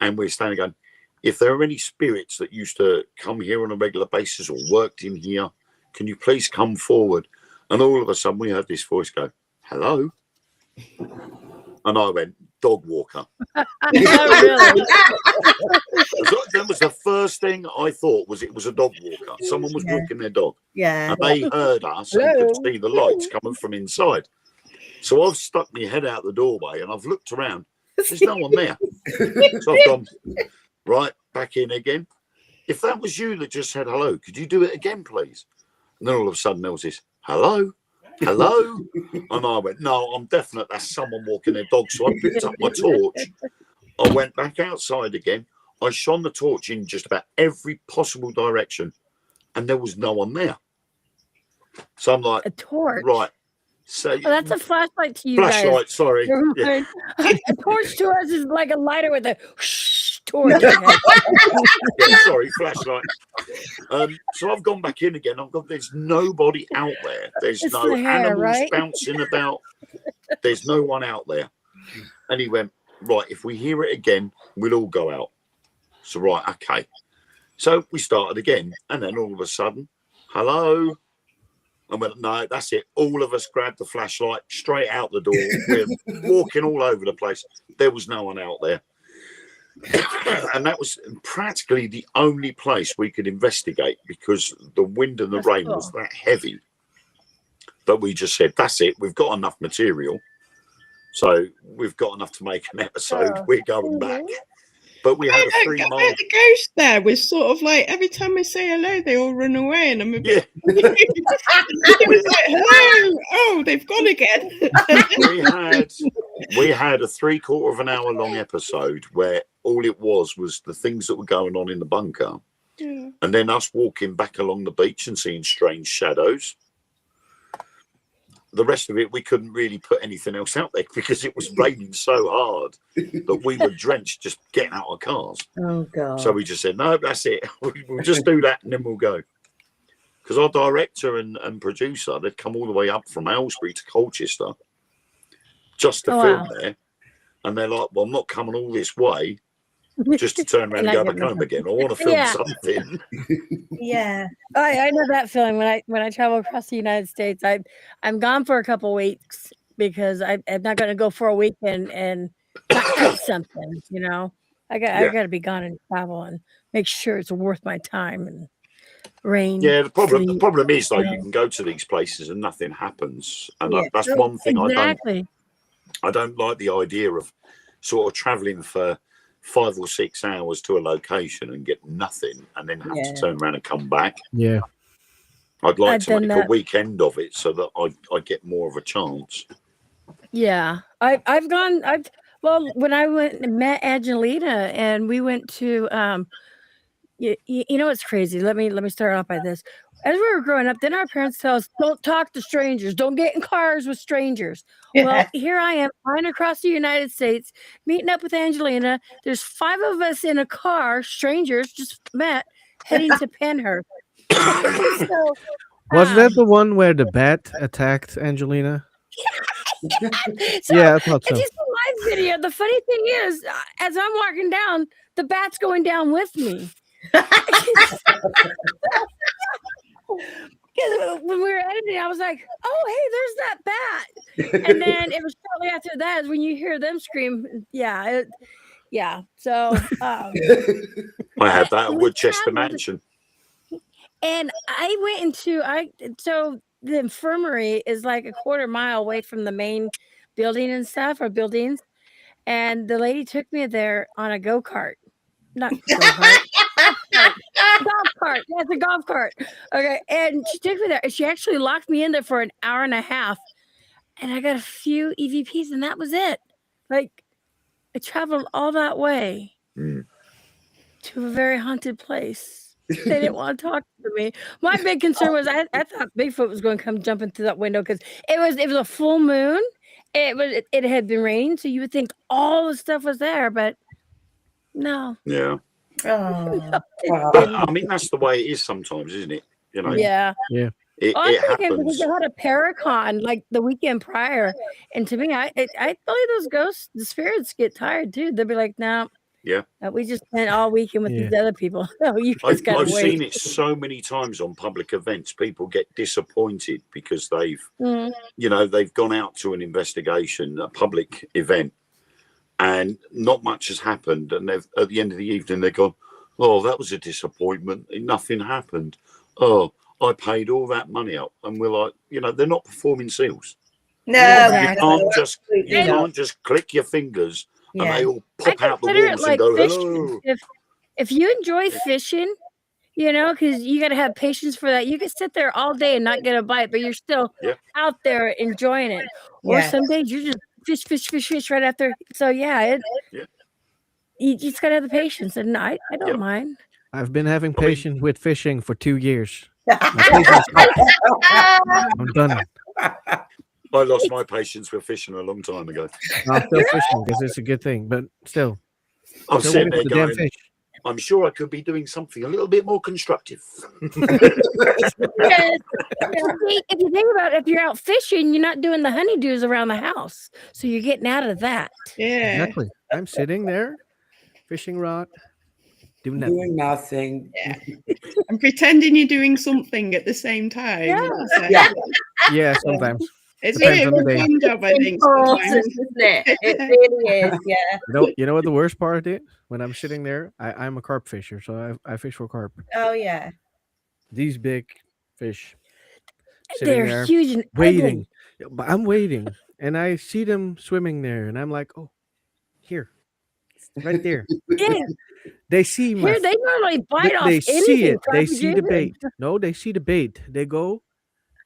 And we're standing going, if there are any spirits that used to come here on a regular basis or worked in here, can you please come forward? And all of a sudden we heard this voice go, hello? And I went, dog walker. Oh, really? That was the first thing I thought, was it was a dog walker. Someone was walking their dog. Yeah. And they heard us and could see the lights coming from inside. So I've stuck my head out the doorway and I've looked around. There's no one there. So I've gone, right, back in again. If that was you that just said hello, could you do it again, please? And then all of a sudden there was this, hello? Hello? And I went, no, I'm definite that's someone walking their dog. So I picked up my torch. I went back outside again. I shone the torch in just about every possible direction, and there was no one there. So I'm like, A torch. right. So that's a flashlight to you flashlight, guys. sorry. Never Yeah. mind. A torch to us is like a lighter with a torch. Yeah, sorry, flashlight. So I've gone back in again. I've got, there's nobody out there. There's It's no the hair, animals right? bouncing about. There's no one out there. And he went, right, if we hear it again, we'll all go out. So, right, okay. So we started again. And then all of a sudden, hello? I went, no, that's it. All of us grabbed the flashlight straight out the door. We're walking all over the place. There was no one out there. And that was practically the only place we could investigate because the wind and the rain was that heavy. But we just said, that's it. We've got enough material. So we've got enough to make an episode. We're going back. But we had a 3 mile. The ghost there was sort of like every time I say hello, they all run away, and I'm a bit. Yeah. It was like, hello, oh, they've gone again. we had a 3/4 of an hour long episode where all it was the things that were going on in the bunker, and then us walking back along the beach and seeing strange shadows. The rest of it, we couldn't really put anything else out there because it was raining so hard that we were drenched just getting out of cars. Oh, God. So we just said, no, that's it. We'll just do that and then we'll go. Because our director and producer, they'd come all the way up from Aylesbury to Colchester just to film there. And they're like, well, I'm not coming all this way just to turn around and go back home again. I want to film something. Yeah. I know that feeling when I travel across the United States. I'm gone for a couple weeks because I'm not going to go for a weekend and not do something. You know, I got to be gone and travel and make sure it's worth my time and rain. Yeah, the problem is though, you can go to these places and nothing happens, and that's one thing I don't like the idea of sort of traveling for 5 or 6 hours to a location and get nothing and then have to turn around and come back. Yeah. I'd like to make a weekend of it so that I get more of a chance. Yeah. When I went and met Angelina and we went to you know what's crazy? Let me start off by this. As we were growing up, then our parents tell us, don't talk to strangers, don't get in cars with strangers. Yeah. Well, here I am flying across the United States, meeting up with Angelina. There's 5 of us in a car, strangers just met, heading to Penhurst. So, Was that the one where the bat attacked Angelina? so, Yeah, I thought so. It's just a live video. The funny thing is, as I'm walking down, the bat's going down with me. when we were editing, I was like, "Oh, hey, there's that bat." And then it was shortly after that is when you hear them scream. Yeah, yeah. So I had that at we Woodchester traveled, Mansion. and I went into so the infirmary is like a quarter mile away from the main building and stuff, or buildings. And the lady took me there on a go-kart. Not go-kart. Golf cart. That's a golf cart. Okay. And she took me there. And she actually locked me in there for an hour and a half. And I got a few EVPs, and that was it. Like, I traveled all that way to a very haunted place. They didn't want to talk to me. My big concern was I thought Bigfoot was going to come jumping through that window because it was a full moon. It had been raining, so you would think all the stuff was there, but no. Yeah. Oh. But I mean, that's the way it is sometimes, isn't it? You know, Yeah. it I'm thinking happens. because they had a Paracon like the weekend prior, and to me, I believe those ghosts, the spirits get tired too. They'll be like, "No, Yeah. We just spent all weekend with these other people. No, you guys I've gotta wait." seen it so many times on public events. People get disappointed because they've, you know, they've gone out to an investigation, a public event, and not much has happened. And they've at the end of the evening, they've gone, "Oh, that was a disappointment. Nothing happened. Oh, I paid all that money up." And we're like, you know, they're not performing seals. No, You can't just click your fingers and they all I pop out the consider it walls like and go, fishing. "Hello." If you enjoy fishing, you know, because you got to have patience for that. You could sit there all day and not get a bite, but you're still out there enjoying it. Or some days you're just fish right after. So you just gotta have the patience, and I don't mind. I've been having patience with fishing for 2 years. My patience stopped. I'm done. I lost my patience with fishing a long time ago. I'm still fishing because it's a good thing, but still. I'm still sitting waiting there for the damn going, fish. I'm sure I could be doing something a little bit more constructive. If you think about it, if you're out fishing, you're not doing the honeydews around the house, so you're getting out of that. Yeah. Exactly. I'm sitting there, fishing rod, doing nothing. Doing nothing. Yeah. And pretending you're doing something at the same time. Yeah. Yeah, sometimes. It's Depends really on the a day. fun job, I think. Awesome, Sometimes. isn't it? It really is, yeah. You know what the worst part is? When I'm sitting there, I'm a carp fisher, so I fish for carp. Oh, yeah. These big fish sitting They're there huge and waiting. But I'm waiting, and I see them swimming there, and I'm like, oh, here, right there. ugly. Yeah. They see my. Here they normally bite off They see anything. it. They Carpy see the Jason. bait. No, they see the bait. They go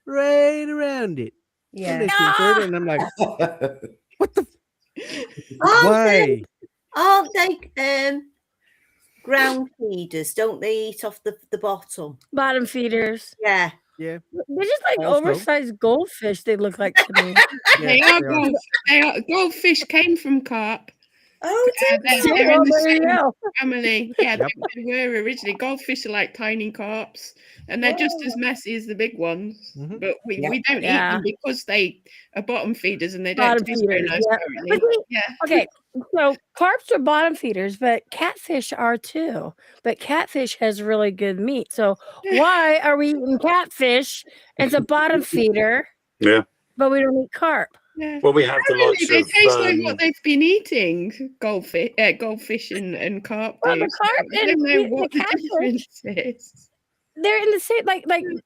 right around it. And Yeah. they swim further, and I'm like, what the? Aren't Why? they ground feeders? Don't they eat off the bottom? Bottom feeders. Yeah. Yeah. They're just like Also- oversized goldfish. They look like to me. They Yeah, are they are. they are goldfish came from carp. Oh, They're dear. in the There you same go. family. Yeah, Yep. they were originally. Goldfish are like tiny carps, and they're just as messy as the big ones. Mhm. But we don't eat Yeah. them because they are bottom feeders and they don't Bottom taste very feeders, nice. yeah. Apparently. But Yeah. Okay, so carps are bottom feeders, but catfish are too. But catfish has really good meat. So why are we eating catfish? It's a bottom feeder, Yeah. but we don't eat carp. Yeah. Well, we have the Apparently likes they of. taste like what they've been eating. Goldfish and carp. Well, do. the carp I don't and know the what the catfish, difference is. they're in the same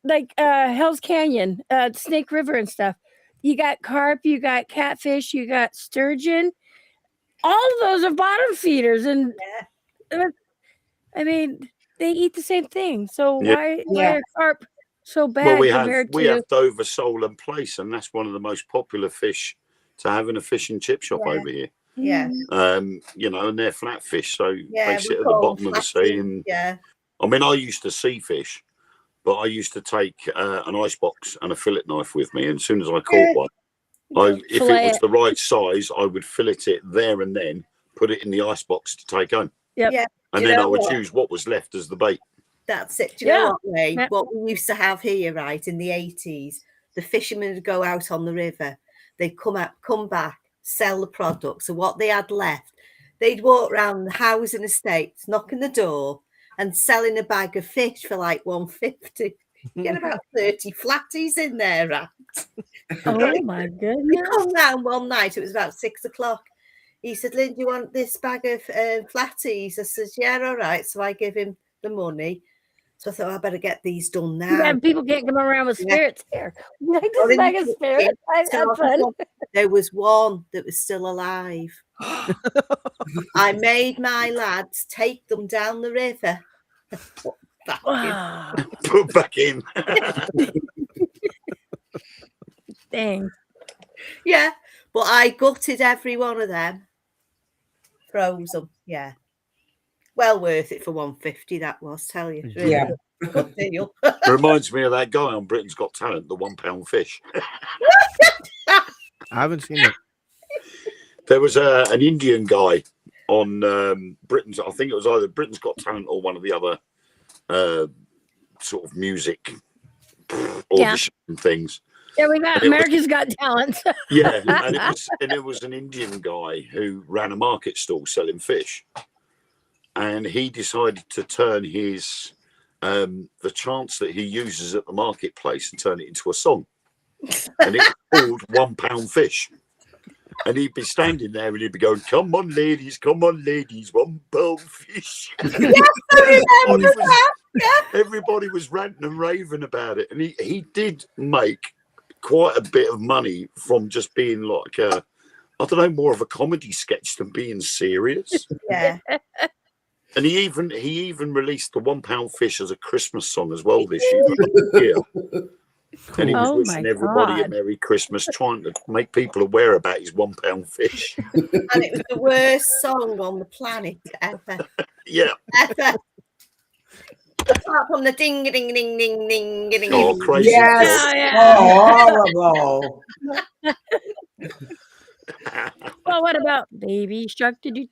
like Hell's Canyon, Snake River and stuff. You got carp, you got catfish, you got sturgeon. All of those are bottom feeders, and I mean they eat the same thing. So Yeah. why are carp so bad Well, we compared have to Dover sole and plaice, and that's one of the most popular fish to have in a fish and chip shop over here. Yeah. You know, and they're flat fish, so Yeah. they we sit at the call bottom of the flatfish, sea. And yeah. I mean, I used to sea fish, but I used to take an ice box and a fillet knife with me. And as soon as I caught one, if fillet it was it. the right size, I would fillet it there and then, put it in the ice box to take home. Yep. Yeah. And You then know I would what? choose what was left as the bait. That's it. Do you know Yeah. what, Ray? Yeah. What we used to have here, right, in the 80s, the fishermen would go out on the river. They'd come back, sell the product. So what they had left, they'd walk around the housing estates, knocking the door and selling a bag of fish for like 150. You get about 30 flatties in there, right? Oh my He goodness. come round one night, it was about 6 o'clock. He said, Lynn, do you want this bag of flatties? I said, yeah, all right. So I give him the money. So I thought, I better get these done now. Yeah, people can't come around with Yeah. spirits here. Like Well, this in the bag of kitchen, spirits. That's so fun. there was one that was still alive. I made my lads take them down the river. Back in. Wow. Put back in. Dang. Yeah, but I gutted every one of them. Froze them. Yeah. Well worth it for 150, that was, tell you. Really Yeah. good deal. Reminds me of that guy on Britain's Got Talent, the £1 fish. I haven't seen it. There was an Indian guy on Britain's, I think it was either Britain's Got Talent or one of the other sort of music audition things. Yeah, we got And it America's Got Talent. Yeah, and it was an Indian guy who ran a market stall selling fish, and he decided to turn his the chants that he uses at the marketplace and turn it into a song, and it's called £1 fish. And he'd be standing there and he'd be going, come on, ladies, £1 fish. Everybody was ranting and raving about it. And he did make quite a bit of money from just being like, I don't know, more of a comedy sketch than being serious. Yeah. And he even released the £1 fish as a Christmas song as well this year. And he was wishing everybody a Merry Christmas, trying to make people aware about his £1 fish. And it was the worst song on the planet ever. Yeah. Ever. Apart from the ding ding ding ding ding ding. Oh, crazy. Yes. Oh, yeah. Oh, horrible. Well, what about Baby Shark? Do. That's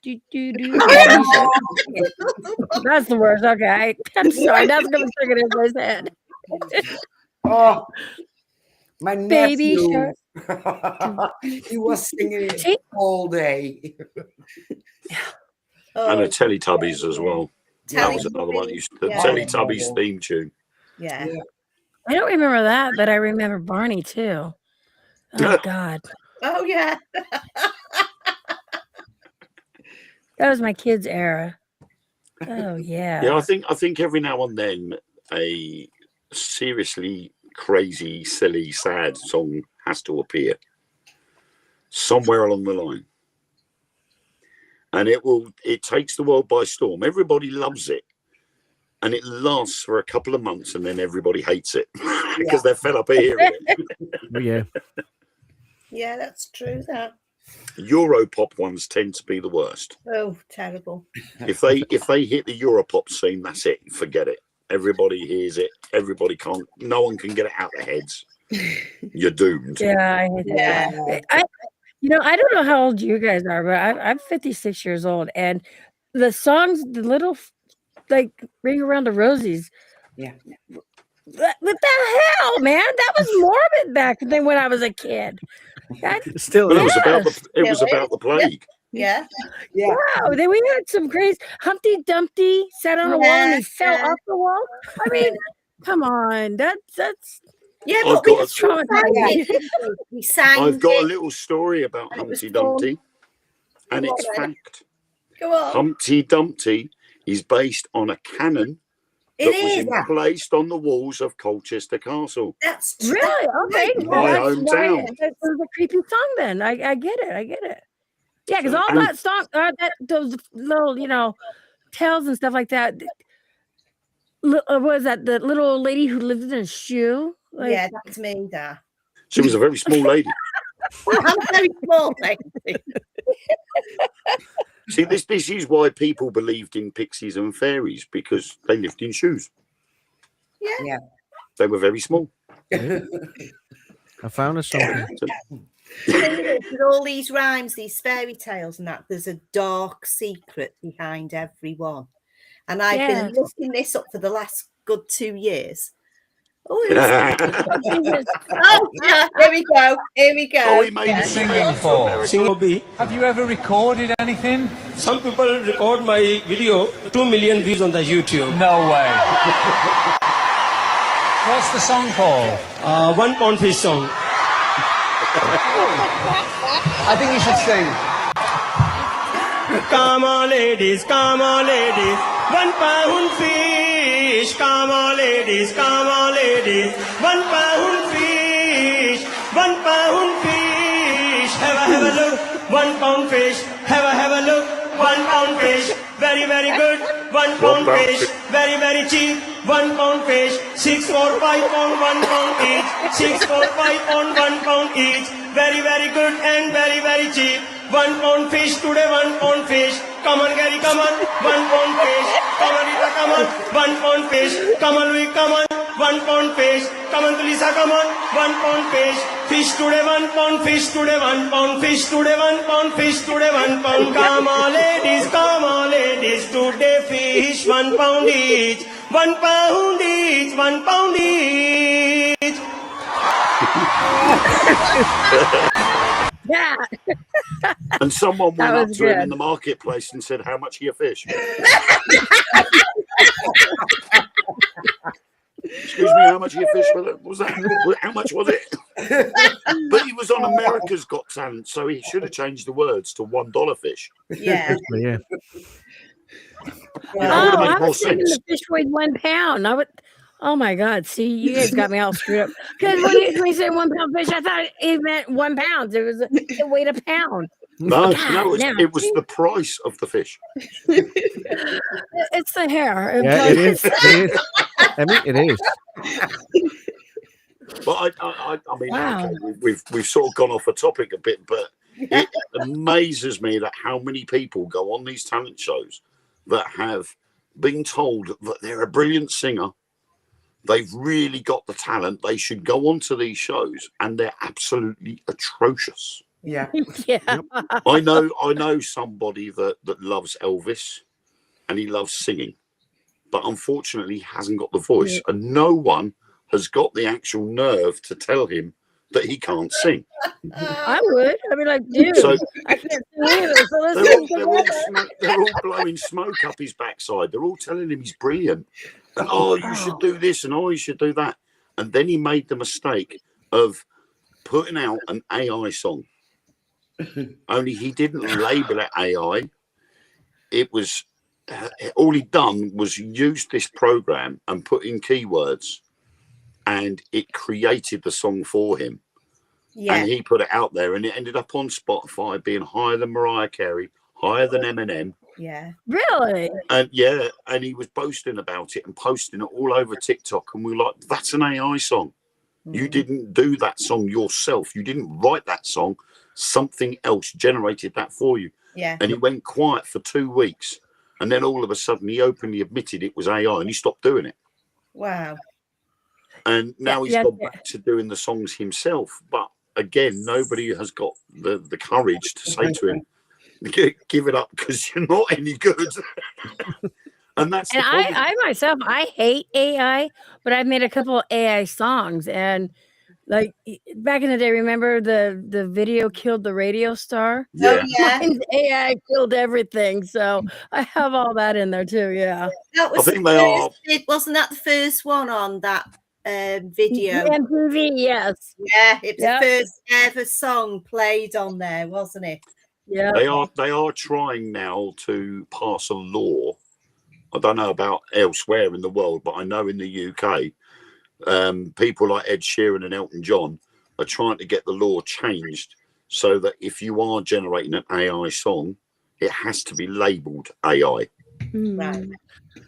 the worst. Okay. I'm sorry. That's going to stick in everybody's head. Oh, my Baby nephew. Shark. He was singing it all day. And the Teletubbies as well. That was another one. The Yeah. Teletubbies theme tune. Yeah. I don't remember that, but I remember Barney too. Oh, God. Oh, yeah. That was my kids' era. Oh, yeah. Yeah, I think every now and then a seriously crazy, silly, sad song has to appear somewhere along the line. And it takes the world by storm. Everybody loves it. And it lasts for a couple of months and then everybody hates it because they're fed up of hearing it. Yeah. Yeah, that's true, that. Europop ones tend to be the worst. Oh, terrible. If they hit the Europop scene, that's it. Forget it. Everybody hears it. No one can get it out of their heads. You're doomed. Yeah, I hate that. I don't know how old you guys are, but I'm 56 years old, and the songs, the little, like, Ring Around the Rosies. Yeah. What the hell, man? That was morbid back then when I was a kid. Still, Well, it was about the plague. Yeah. Yeah. Wow, then we had some crazy Humpty Dumpty sat on a wall and he fell off the wall. I mean, come on, that's Yeah, I've but we got just we sang. I've got a it. little story about And it was Humpty Dumpty, and Go it's on, then. fact. Go on. Humpty Dumpty is based on a cannon It that was is. placed on the walls of Colchester Castle. That's true. really okay. My Well, that's why hometown. it was a creepy song. Then I get it. Yeah, because all And- that song, those little tales and stuff like that. What was that? The little old lady who lived in a shoe. Like, Yeah, that's me, that. She was a very small lady. I'm very small, lady. See, this is why people believed in pixies and fairies, because they lived in shoes. Yeah. They were very small. I found a song. With all these rhymes, these fairy tales and that, there's a dark secret behind every one. And I've been looking this up for the last good 2 years. Oh, yeah, here we go. Oh, he made it Singing for Singing. Have you ever recorded anything? Some people record my video, 2 million views on the YouTube. No way. What's the song called? One pound fish song. I think you should sing. Come on, ladies, come on, ladies. 1 pound fish. Come on, ladies, come on, ladies. 1 pound fish. 1 pound fish. Have a look. 1 pound fish. Have a look. 1 pound fish. Very, very good. 1 pound fish. Very, very cheap. 1 pound fish. 6, 4, 5 pound, 1 pound each. 6, 4, 5 pound, 1 pound each. Very, very good and very, very cheap. 1 pound fish today, 1 pound fish. Come on, Gary, come on. 1 pound fish. Come on, Rita, come on. 1 pound fish. Come on, Louis, come on. 1 pound fish. Come on, Lisa, come on. 1 pound fish. Fish today, 1 pound fish today, 1 pound fish today, 1 pound fish today, 1 pound. Come on, ladies, today fish 1 pound each. 1 pound each, 1 pound each. Yeah. And someone That went up was to him good. in the marketplace and said, "How much are your fish?" Excuse me, how much are your fish? What was that? How much was it? But he was on America's Got Talent, so he should have changed the words to $1 fish. Yeah. Yeah. You know, it would have Oh, made I more was thinking sense. the fish weighed 1 pound. I would. Oh my God! See, you guys got me all screwed up. Because when you said 1 pound fish, I thought it meant 1 pound. It weighed a pound. No, God, now, it was the price of the fish. it's the hair. Yeah, it is. It is. I mean, it is. But I mean, Wow. okay, we've sort of gone off a topic a bit, but it amazes me that how many people go on these talent shows that have been told that they're a brilliant singer. They've really got the talent. They should go onto these shows, and they're absolutely atrocious. Yeah. Yeah. I know somebody that loves Elvis, and he loves singing, but unfortunately, he hasn't got the voice, and no one has got the actual nerve to tell him that he can't sing. I would. I'd be like, dude, So I can't see either. So let's they're all blowing smoke up his backside. They're all telling him he's brilliant. And, oh, you should do this, and oh, you should do that. And then he made the mistake of putting out an AI song. Only he didn't label it AI. It was all he'd done was use this program and put in keywords, and it created the song for him. Yeah. And he put it out there, and it ended up on Spotify being higher than Mariah Carey, higher than Eminem. Yeah. Really? And yeah, and he was boasting about it and posting it all over TikTok, and we were like, that's an AI song. You didn't do that song yourself. You didn't write that song. Something else generated that for you. Yeah. And he went quiet for 2 weeks, and then all of a sudden he openly admitted it was AI, and he stopped doing it. Wow. And now he's Yeah, gone yeah. back to doing the songs himself. But again, nobody has got the courage to say to him, give it up because you're not any good. And that's And the problem. I myself, I hate AI, but I've made a couple of AI songs. And like back in the day, remember the video killed the radio star? Yeah. Oh, yeah. Mine's AI killed everything. So I have all that in there too. Yeah. That was I think the they are. wasn't that the first one on that video? MTV, yes. Yeah, it was Yep. the first ever song played on there, wasn't it? Yeah. They are trying now to pass a law. I don't know about elsewhere in the world, but I know in the UK, people like Ed Sheeran and Elton John are trying to get the law changed so that if you are generating an AI song, it has to be labelled AI. Right.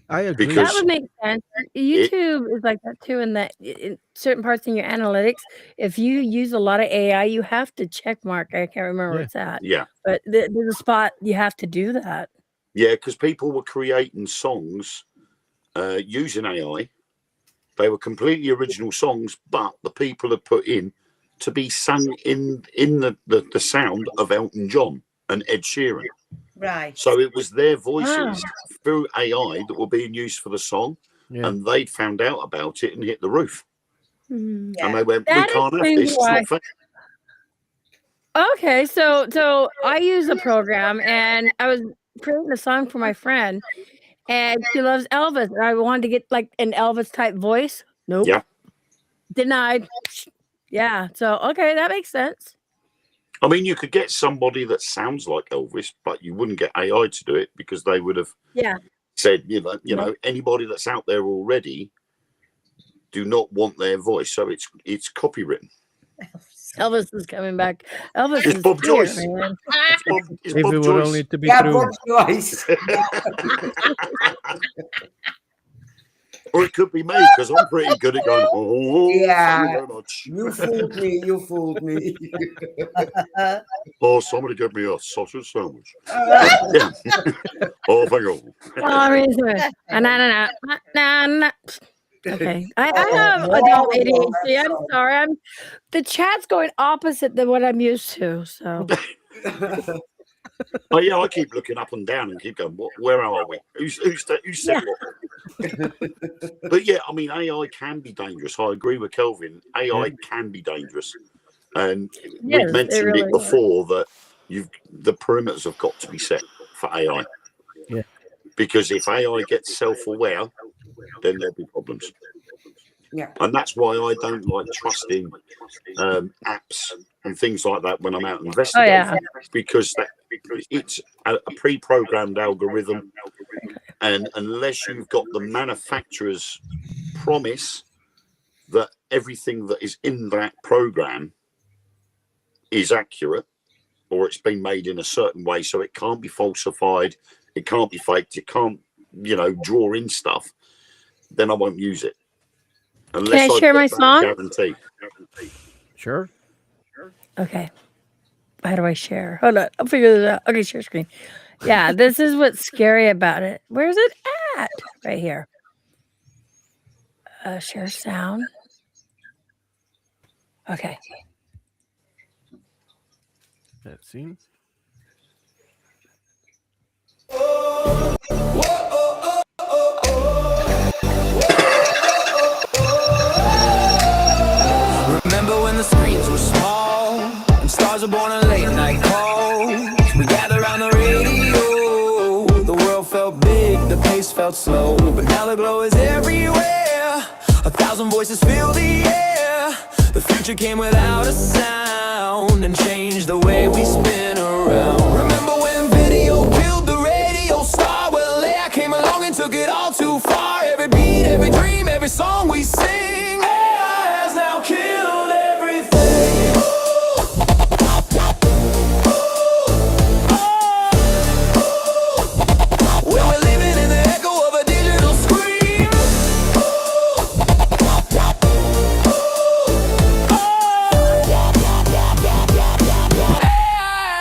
I agree. Because- That would make sense. YouTube is like that too, in that in certain parts in your analytics, if you use a lot of AI, you have to check mark. I can't remember where Yeah. it's at, Yeah. but there's a spot you have to do that. Yeah, because people were creating songs using AI. They were completely original songs, but the people had put in to be sung in the sound of Elton John and Ed Sheeran. Right. So it was their voices Wow. through AI that were being used for the song, Yeah. and they'd found out about it and hit the roof. Mhm. Yeah. And they went, That we can't have explains this. It's why- not fair. Okay, so I use a program, and I was creating a song for my friend, and she loves Elvis, and I wanted to get like an Elvis type voice. Nope. Yeah. Denied. Yeah. So okay, that makes sense. I mean, you could get somebody that sounds like Elvis, but you wouldn't get AI to do it because they would have said, Nope. anybody that's out there already do not want their voice, so it's copywritten. Elvis is coming back. Elvis It's is Bob here, Joyce. man. It's If Bob it would Joyce. only to be Yeah, true. Bob Joyce. Or it could be me because I'm pretty good at going. Oh, Yeah. thank you very much. You fooled me. You fooled me. Oh, somebody give me a sausage sandwich. Yeah. Oh, thank you. Okay, I have adult ADHD. I'm sorry. The chat's going opposite than what I'm used to. So Oh yeah, I keep looking up and down and keep going. Where are we? Who said what? But yeah, I mean, AI can be dangerous. I agree with Kelvin. AI can be dangerous, and Yes, we've mentioned really it before that the perimeters have got to be set for AI. Yeah. Because if AI gets self-aware, then there'll be problems. Yeah. And that's why I don't like trusting apps and things like that when I'm out investigating, because it's a pre-programmed algorithm, and unless you've got the manufacturer's promise that everything that is in that program is accurate, or it's been made in a certain way so it can't be falsified, it can't be faked, it can't draw in stuff, then I won't use it. Unless can I share my song? Guarantee. Sure. Okay. How do I share? Hold on. I'll figure this out. Okay, share screen. Yeah, this is what's scary about it. Where's it at? Right here. Share sound. Okay. That scene. Remember when the screens were small and stars were born in late night calls? We gathered around the radio. The world felt big, the pace felt slow, but now the glow is everywhere. 1,000 voices fill the air. The future came without a sound and changed the way we spin around. Remember when video killed the radio star? Well, AI came along and took it all too far. Every beat, every dream, every song we sing, AI has now killed everything. When we're living in the echo of a digital scream. AI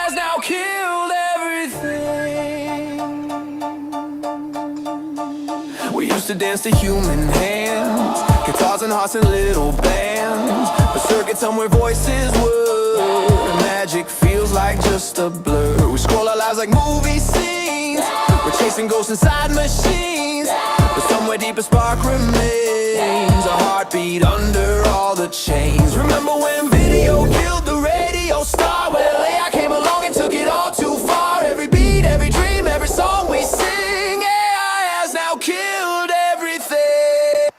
has now killed everything. We used to dance to human hands, guitars and hearts and little bands, but circuits somewhere voices were. Magic feels like just a blur. We scroll our lives like movie scenes. We're chasing ghosts inside machines, but somewhere deep a spark remains, a heartbeat under all the chains. Remember when video killed the radio star? Well, AI came along and took it all too far. Every beat, every dream, every song we sing, AI has now killed everything.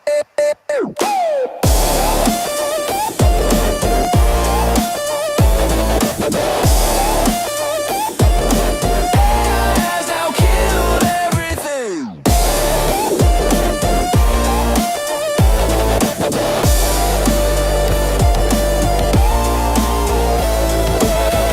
Has now killed everything.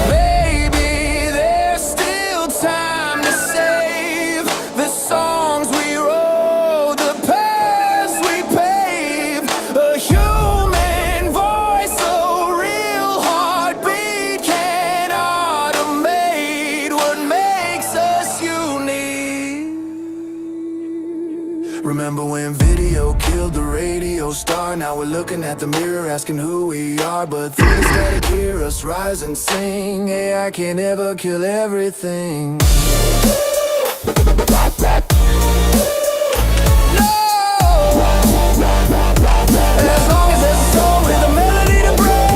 Maybe there's still time to save the songs we wrote, the paths we paved. A human voice, a real heartbeat can automate what makes us unique. Remember when video killed the radio star? Now we're looking at the mirror asking who we are, but things that hear us rise and sing. AI can't ever kill everything. As long as there's a soul with a melody to break.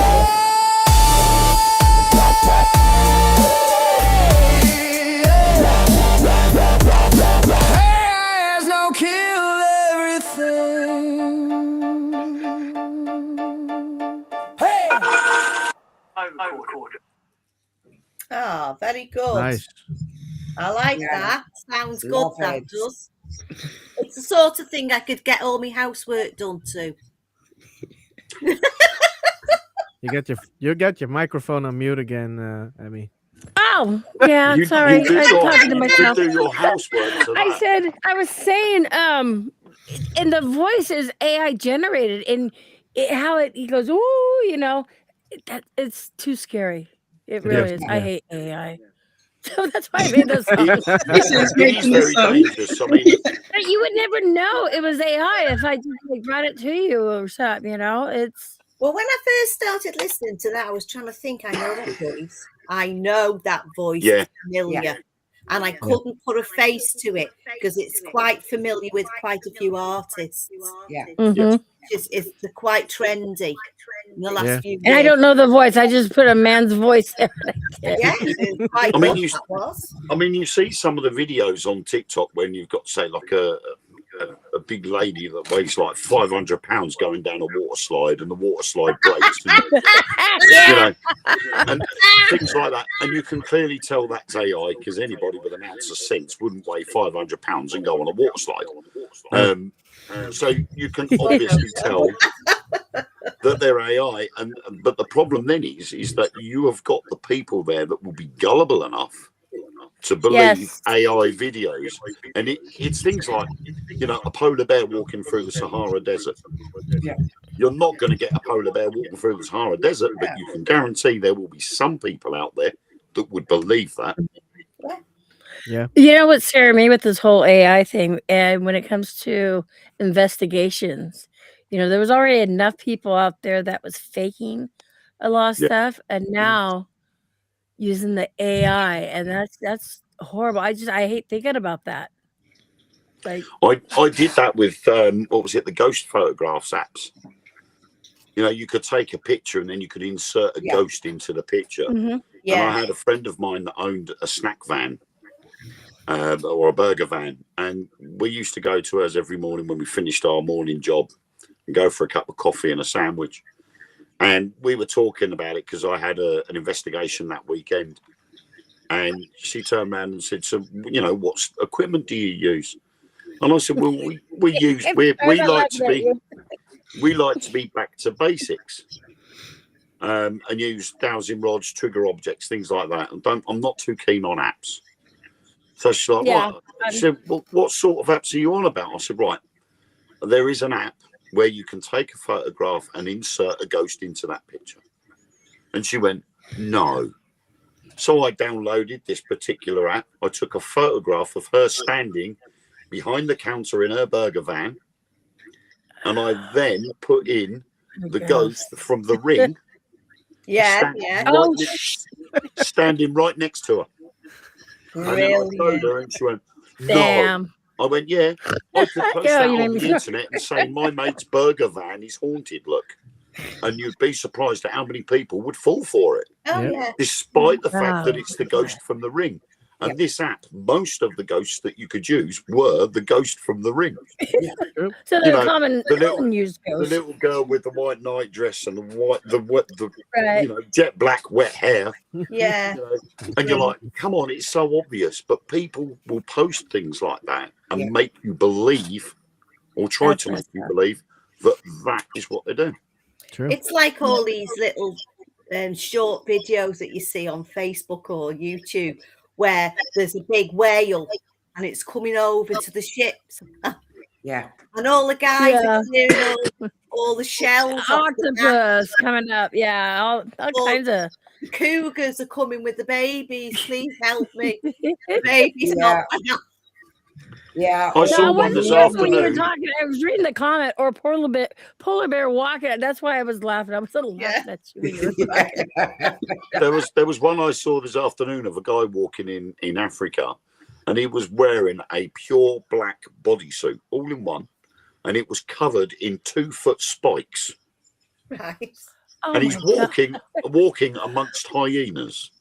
AI has now killed everything. Oh, very good. Nice. I like Yeah. that. Sounds good, Love that it. does. It's the sort of thing I could get all my housework done to. You got your microphone on mute again, Emmy. Oh, yeah, You sorry. do I'm your, talking to you myself. do your housework to I that. said, I was saying, and the voice is AI generated, and he goes, ooh, you know, it's too scary. It really Yes, is. I yeah. hate AI. So that's why I made those songs. This is It is making the very song. dangerous. I mean, But you would never know it was AI if I just like brought it to you or something, you know? It's Well, when I first started listening to that, I was trying to think, I know that voice. I know that voice. Yeah. It's familiar. And I couldn't put a face to it because it's quite familiar with quite a few artists. Yeah. mhm. It's quite trendy in the last Yeah. few years. And I don't know the voice. I just put a man's voice there. Yeah, it's quite I mean, good, you- that was. I mean, you see some of the videos on TikTok when you've got, say, like a big lady that weighs like 500 pounds going down a water slide, and the water slide breaks, and, you know, and things like that. And you can clearly tell that's AI because anybody with an ounce of sense wouldn't weigh 500 pounds and go on a water slide. So you can obviously tell that they're AI, but the problem then is that you have got the people there that will be gullible enough to believe Yes. AI videos, and it's things like, you know, a polar bear walking through the Sahara Desert. Yeah. You're not going to get a polar bear walking through the Sahara Desert, but you can guarantee there will be some people out there that would believe that. Yeah. You know what scared me with this whole AI thing, and when it comes to investigations, you know, there was already enough people out there that was faking a lot of Yeah. stuff, and now using the AI, and that's horrible. I hate thinking about that. Like, I did that with what was it, the ghost photographs apps. You know, you could take a picture and then you could insert a Yeah. ghost into the picture. mhm. And Yeah. I had a friend of mine that owned a snack van or a burger van, and we used to go to hers every morning when we finished our morning job and go for a cup of coffee and a sandwich. And we were talking about it because I had an investigation that weekend, and she turned around and said, "So, you know, what equipment do you use?" And I said, "Well, we use we like to be back to basics, and use dowsing rods, trigger objects, things like that. And I'm not too keen on apps." So she's like, Yeah, "What?" She said, "Well, what sort of apps are you on about?" I said, "Right, there is an app where you can take a photograph and insert a ghost into that picture." And she went, "No." So I downloaded this particular app. I took a photograph of her standing behind the counter in her burger van, and I then put in the ghost from The Ring, Yeah. Yeah. Oh, standing right next to her. And then I showed Brilliant. her, and she went, "No." damn. I went, "Yeah, I could post Yeah, that you made on me the cry. internet and say my mate's burger van is haunted, look." And you'd be surprised at how many people would fall for it, Oh, Yep. yeah. despite the fact that Wow. it's the ghost from The Ring. And this app, most of the ghosts that you could use were the ghost from The Ring. So You the know, common the little- used The ghost. little girl with the white nightdress and the Right. you know, jet black wet hair. Yeah. You know, and you're like, come on, it's so obvious. But people will post things like that and Yeah. make you believe, or try That's to make messed you up. believe that is what they do. True. It's like all these little short videos that you see on Facebook or YouTube where there's a big whale and it's coming over to the ships, Yeah. and all the guys Yeah. are clearing all the shells off the gas. Octopus coming up. Yeah, all Well, kinds of. The cougars are coming with the babies. Please help me. The baby's not. Yeah. I saw No, I one this wasn't laughing when you were afternoon. talking. I was reading the comment or polar bear walking. That's why I was laughing. I was sort of laughing at you when you were talking. There was one I saw this afternoon of a guy walking in Africa, and he was wearing a pure black bodysuit, all in one, and it was covered in 2-foot spikes, Right. Oh and he's my God. walking amongst hyenas.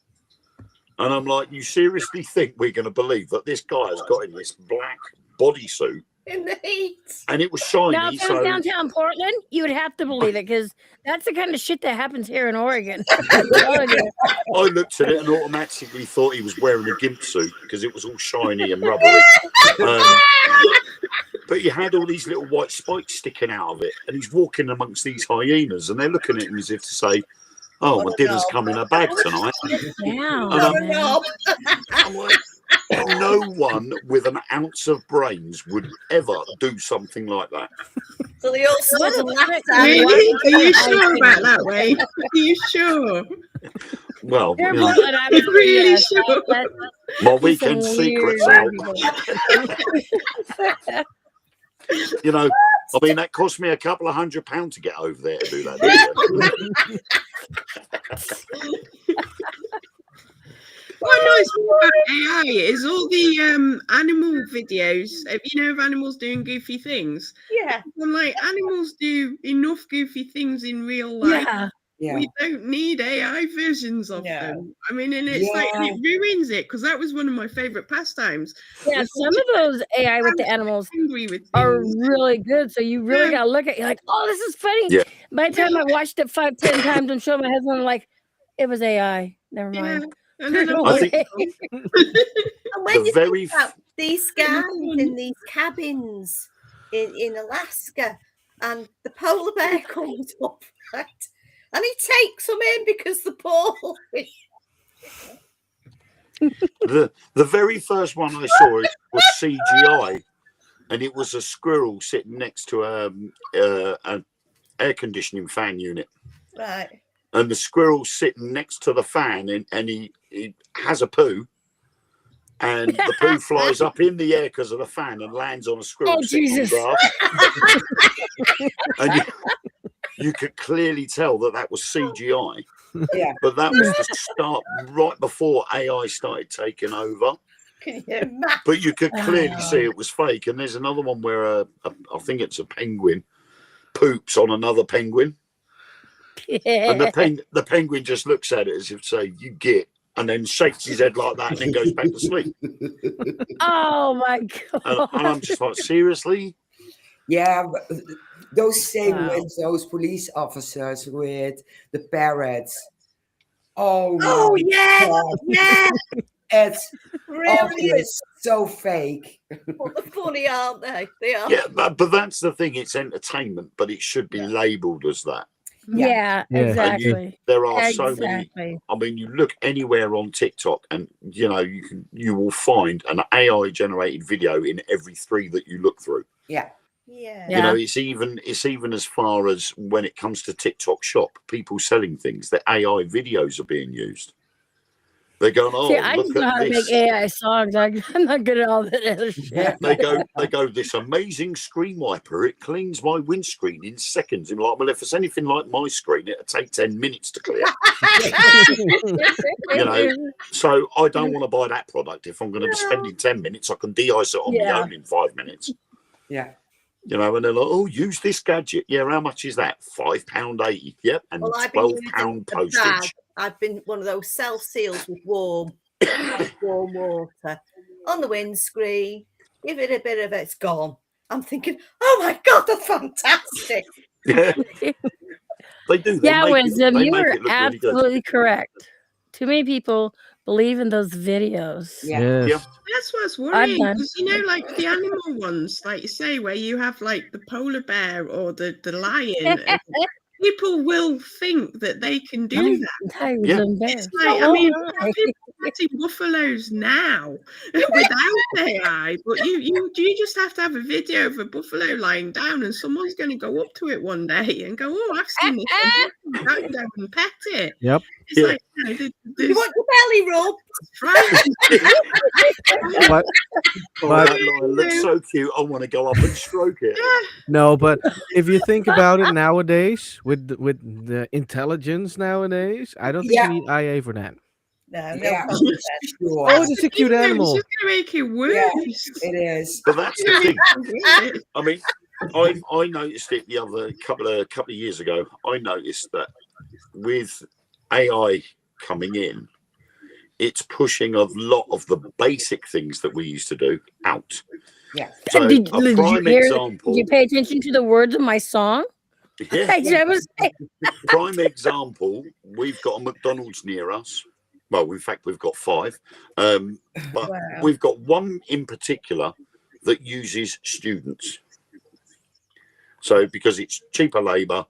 And I'm like, you seriously think we're going to believe that this guy has got in this black bodysuit in the heat. and it was Now, shiny. if it was So downtown Portland, you would have to believe it because that's the kind of shit that happens here in Oregon. I'm telling you. I looked at it and automatically thought he was wearing a gimp suit because it was all shiny and rubbery. But he had all these little white spikes sticking out of it, and he's walking amongst these hyenas, and they're looking at him as if to say, "Oh, my dinner's come in a bag tonight." Yeah. Not a knob. I'm like, no one with an ounce of brains would ever do something like that. So they all stood and laughed at Really? him. Are you sure about that, Wayne? Are you sure? Well, They're you know, Portland, I was Really yes, sure? my he's some weekend secret's weird out. people. You know, I mean, that cost me a couple of £100 to get over there to do that video. What annoys me about AI is all the animal videos. You know, of animals doing goofy things. Yeah. I'm like, animals do enough goofy things in real life. Yeah. Yeah. We don't need AI versions of No. them. I mean, and it's like Yeah. it ruins it because that was one of my favorite pastimes. Yeah, was some of those AI with the animals Angry with are things. really good. So you really Yeah. gotta look at you're like, oh, this is funny. Yeah. By the time I watched it 5-10 times and showed my husband, I'm like, it was AI. Never Yeah. mind. And then I think And when the you very think about these guys in these cabins in Alaska, and the polar bear comes up, right? And he takes them in because the poor the very first one I saw was CGI, and it was a squirrel sitting next to an air conditioning fan unit. right. And the squirrel's sitting next to the fan, and he has a poo, and the poo flies up in the air because of the fan and lands on a squirrel Oh, sitting Jesus. on grass. And you could clearly tell that was CGI. Yeah. But that was the start, right before AI started taking over. Can you imagine? But you could clearly see it was fake. And there's another one where I think it's a penguin poops on another penguin. And the penguin just looks at it as if to say, "You get," and then shakes his head like that and then goes back to sleep. Oh my god. And I'm just like, seriously? Yeah, but those same Wow. with those police officers with the parrots. Oh, Oh my yeah, God. yeah. It's Really obvious, is. so fake. Well, they're funny, aren't they? They are. Yeah, but that's the thing. It's entertainment, but it should be labelled as that. Yeah, Yeah. exactly. There are so many. Exactly. I mean, you look anywhere on TikTok, and you will find an AI generated video in every 3 that you look through. Yeah. Yeah. You know, it's even as far as when it comes to TikTok Shop, people selling things, that AI videos are being used. They're going, "Oh, See, I just look know how at to this." make AI songs. I'm not good at all that other shit. They go, "This amazing screen wiper. It cleans my windscreen in seconds." And I'm like, well, if it's anything like my screen, it'll take 10 minutes to clear. You know, so I don't want to buy that product. If I'm going to be spending 10 minutes, I can de-ice it on my Yeah. own in 5 minutes. Yeah. You know, and they're like, "Oh, use this gadget." Yeah, how much is that? £5.80. Yep, and Well, I've been using £12 a bag. postage. I've been one of those self seals with warm water on the windscreen. Give it a bit of it's gone. I'm thinking, oh my god, that's fantastic. Yeah, they do. Yeah, They make Wisdom, they you make were it look really good. absolutely correct. Too many people believe in those videos. Yeah. Yes. That's what's I'm worrying done. because like the animal ones, like you say, where you have like the polar bear or the lion, and people will think that they can do that. I was Yeah. embarrassed. It's like, I Oh, mean, my. people are catching buffaloes now without AI, but you just have to have a video of a buffalo lying down, and someone's going to go up to it one day and go, "Oh, I've seen this on YouTube. I can go and pet it." Yep. It's Yeah. like, You want your belly rubbed? right. But Oh, But- that lion looks so cute. I want to go up and stroke it. no, but if you think about it nowadays, with the intelligence nowadays, I don't think Yeah. you need IA for that. No, Yeah. no comment. Oh, Sure. it's a cute It's animal. just going to make it worse. It is. But that's the thing. Yeah. I mean, I noticed it the other couple of years ago. I noticed that with AI coming in, it's pushing a lot of the basic things that we used to do out. Yeah. So did a you prime hear? example, Did you pay attention to the words of my song? yeah, I was saying, prime example, we've got a McDonald's near us. Well, in fact, we've got 5. But Wow. we've got one in particular that uses students. So because it's cheaper labour,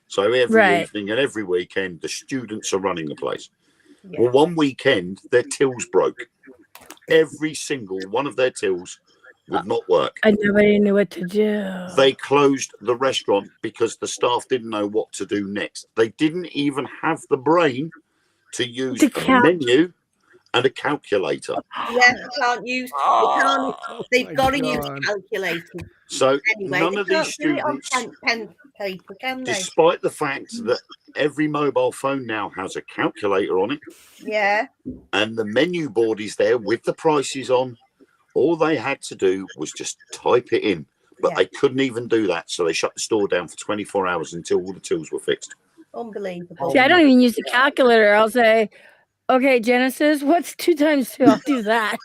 so every Right. evening and every weekend, the students are running the place. Yeah. Well, one weekend, their tills broke. Every single one of their tills would not work. and nobody knew what to do. They closed the restaurant because the staff didn't know what to do next. They didn't even have the brain to use To a count. menu and a calculator. Yeah, they can't use. They've my got to use God. calculators So anyway. none They of these can't do it on students, pen paper, can they? despite the fact that every mobile phone now has a calculator on it Yeah. and the menu board is there with the prices on, all they had to do was just type it in. But Yeah. they couldn't even do that. So they shut the store down for 24 hours until all the tills were fixed. Unbelievable. See, I don't even use the calculator. I'll say, okay, Genesis, what's 2 times 2? I'll do that.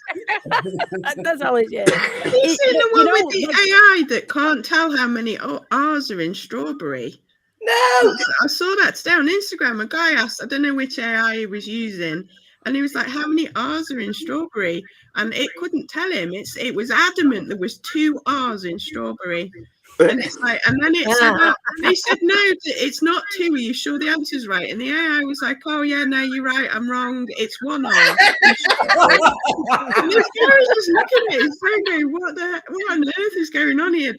That's all I did. You seen the one with the AI that can't tell how many R's are in strawberry? No. I saw that today on Instagram. A guy asked, I don't know which AI he was using, and he was like, "How many R's are in strawberry?" And it couldn't tell him. It was adamant there was 2 R's in strawberry. And it's like, and then it said, they said, no, it's not 2. Are you sure the answer's right? And the AI was like, oh yeah, no, you're right, I'm wrong. It's 1 R. And this guy was just looking at it, saying, what on earth is going on here?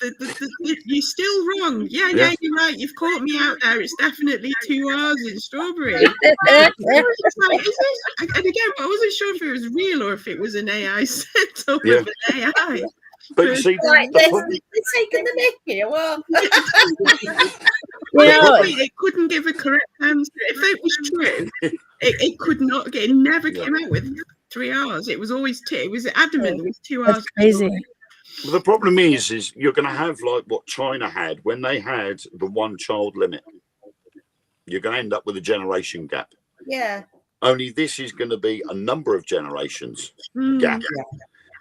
You're still wrong. Yeah, you're right. You've caught me out there. It's definitely 2 R's in strawberry. I was just like, is this? And again, I wasn't sure if it was real or if it was an AI set up with an AI. But you see, Like the this, problem, they're taking the mickey. Well, it couldn't give a correct answer. If it was true, it could not get. It never came out with 3 R's. It was always 2. It was adamant. It was 2 R's. That's crazy. the problem is you're going to have like what China had when they had the 1-child limit. You're going to end up with a generation gap. yeah. Only this is going to be a number of generations Mm. gap.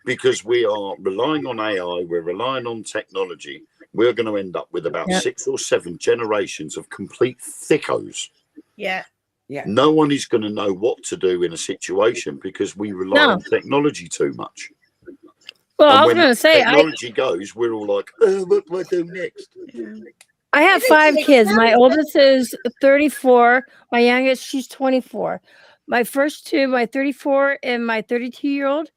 Because we are relying on AI, we're relying on technology, we're going to end up with about 6 or 7 generations of complete thickos. Yeah. No one is going to know what to do in a situation because we rely on technology too much. Well, And I was when going to say, technology goes, we're all like, oh, what do I do next? I have 5 kids. My oldest is 34. My youngest, she's 24. My first 2, my 34 and my 32-year-old,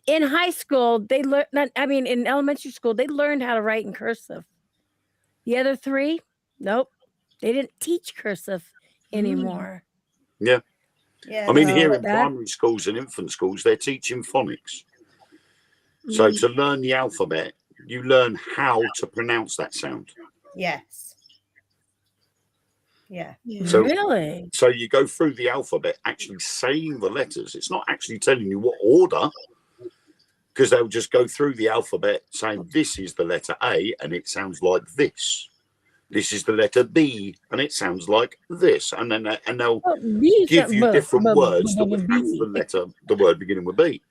in high school, they learned, in elementary school, they learned how to write in cursive. The other 3, nope. They didn't teach cursive anymore. Yeah. Yeah. I mean, No, here in that- primary schools and infant schools, they're teaching phonics. So to learn the alphabet, you learn how to pronounce that sound. Yes. Yeah. So, Really? so you go through the alphabet actually saying the letters. It's not actually telling you what order, because they'll just go through the alphabet saying this is the letter A and it sounds like this. This is the letter B and it sounds like this. And then they'll give you different words that would have the word beginning with B.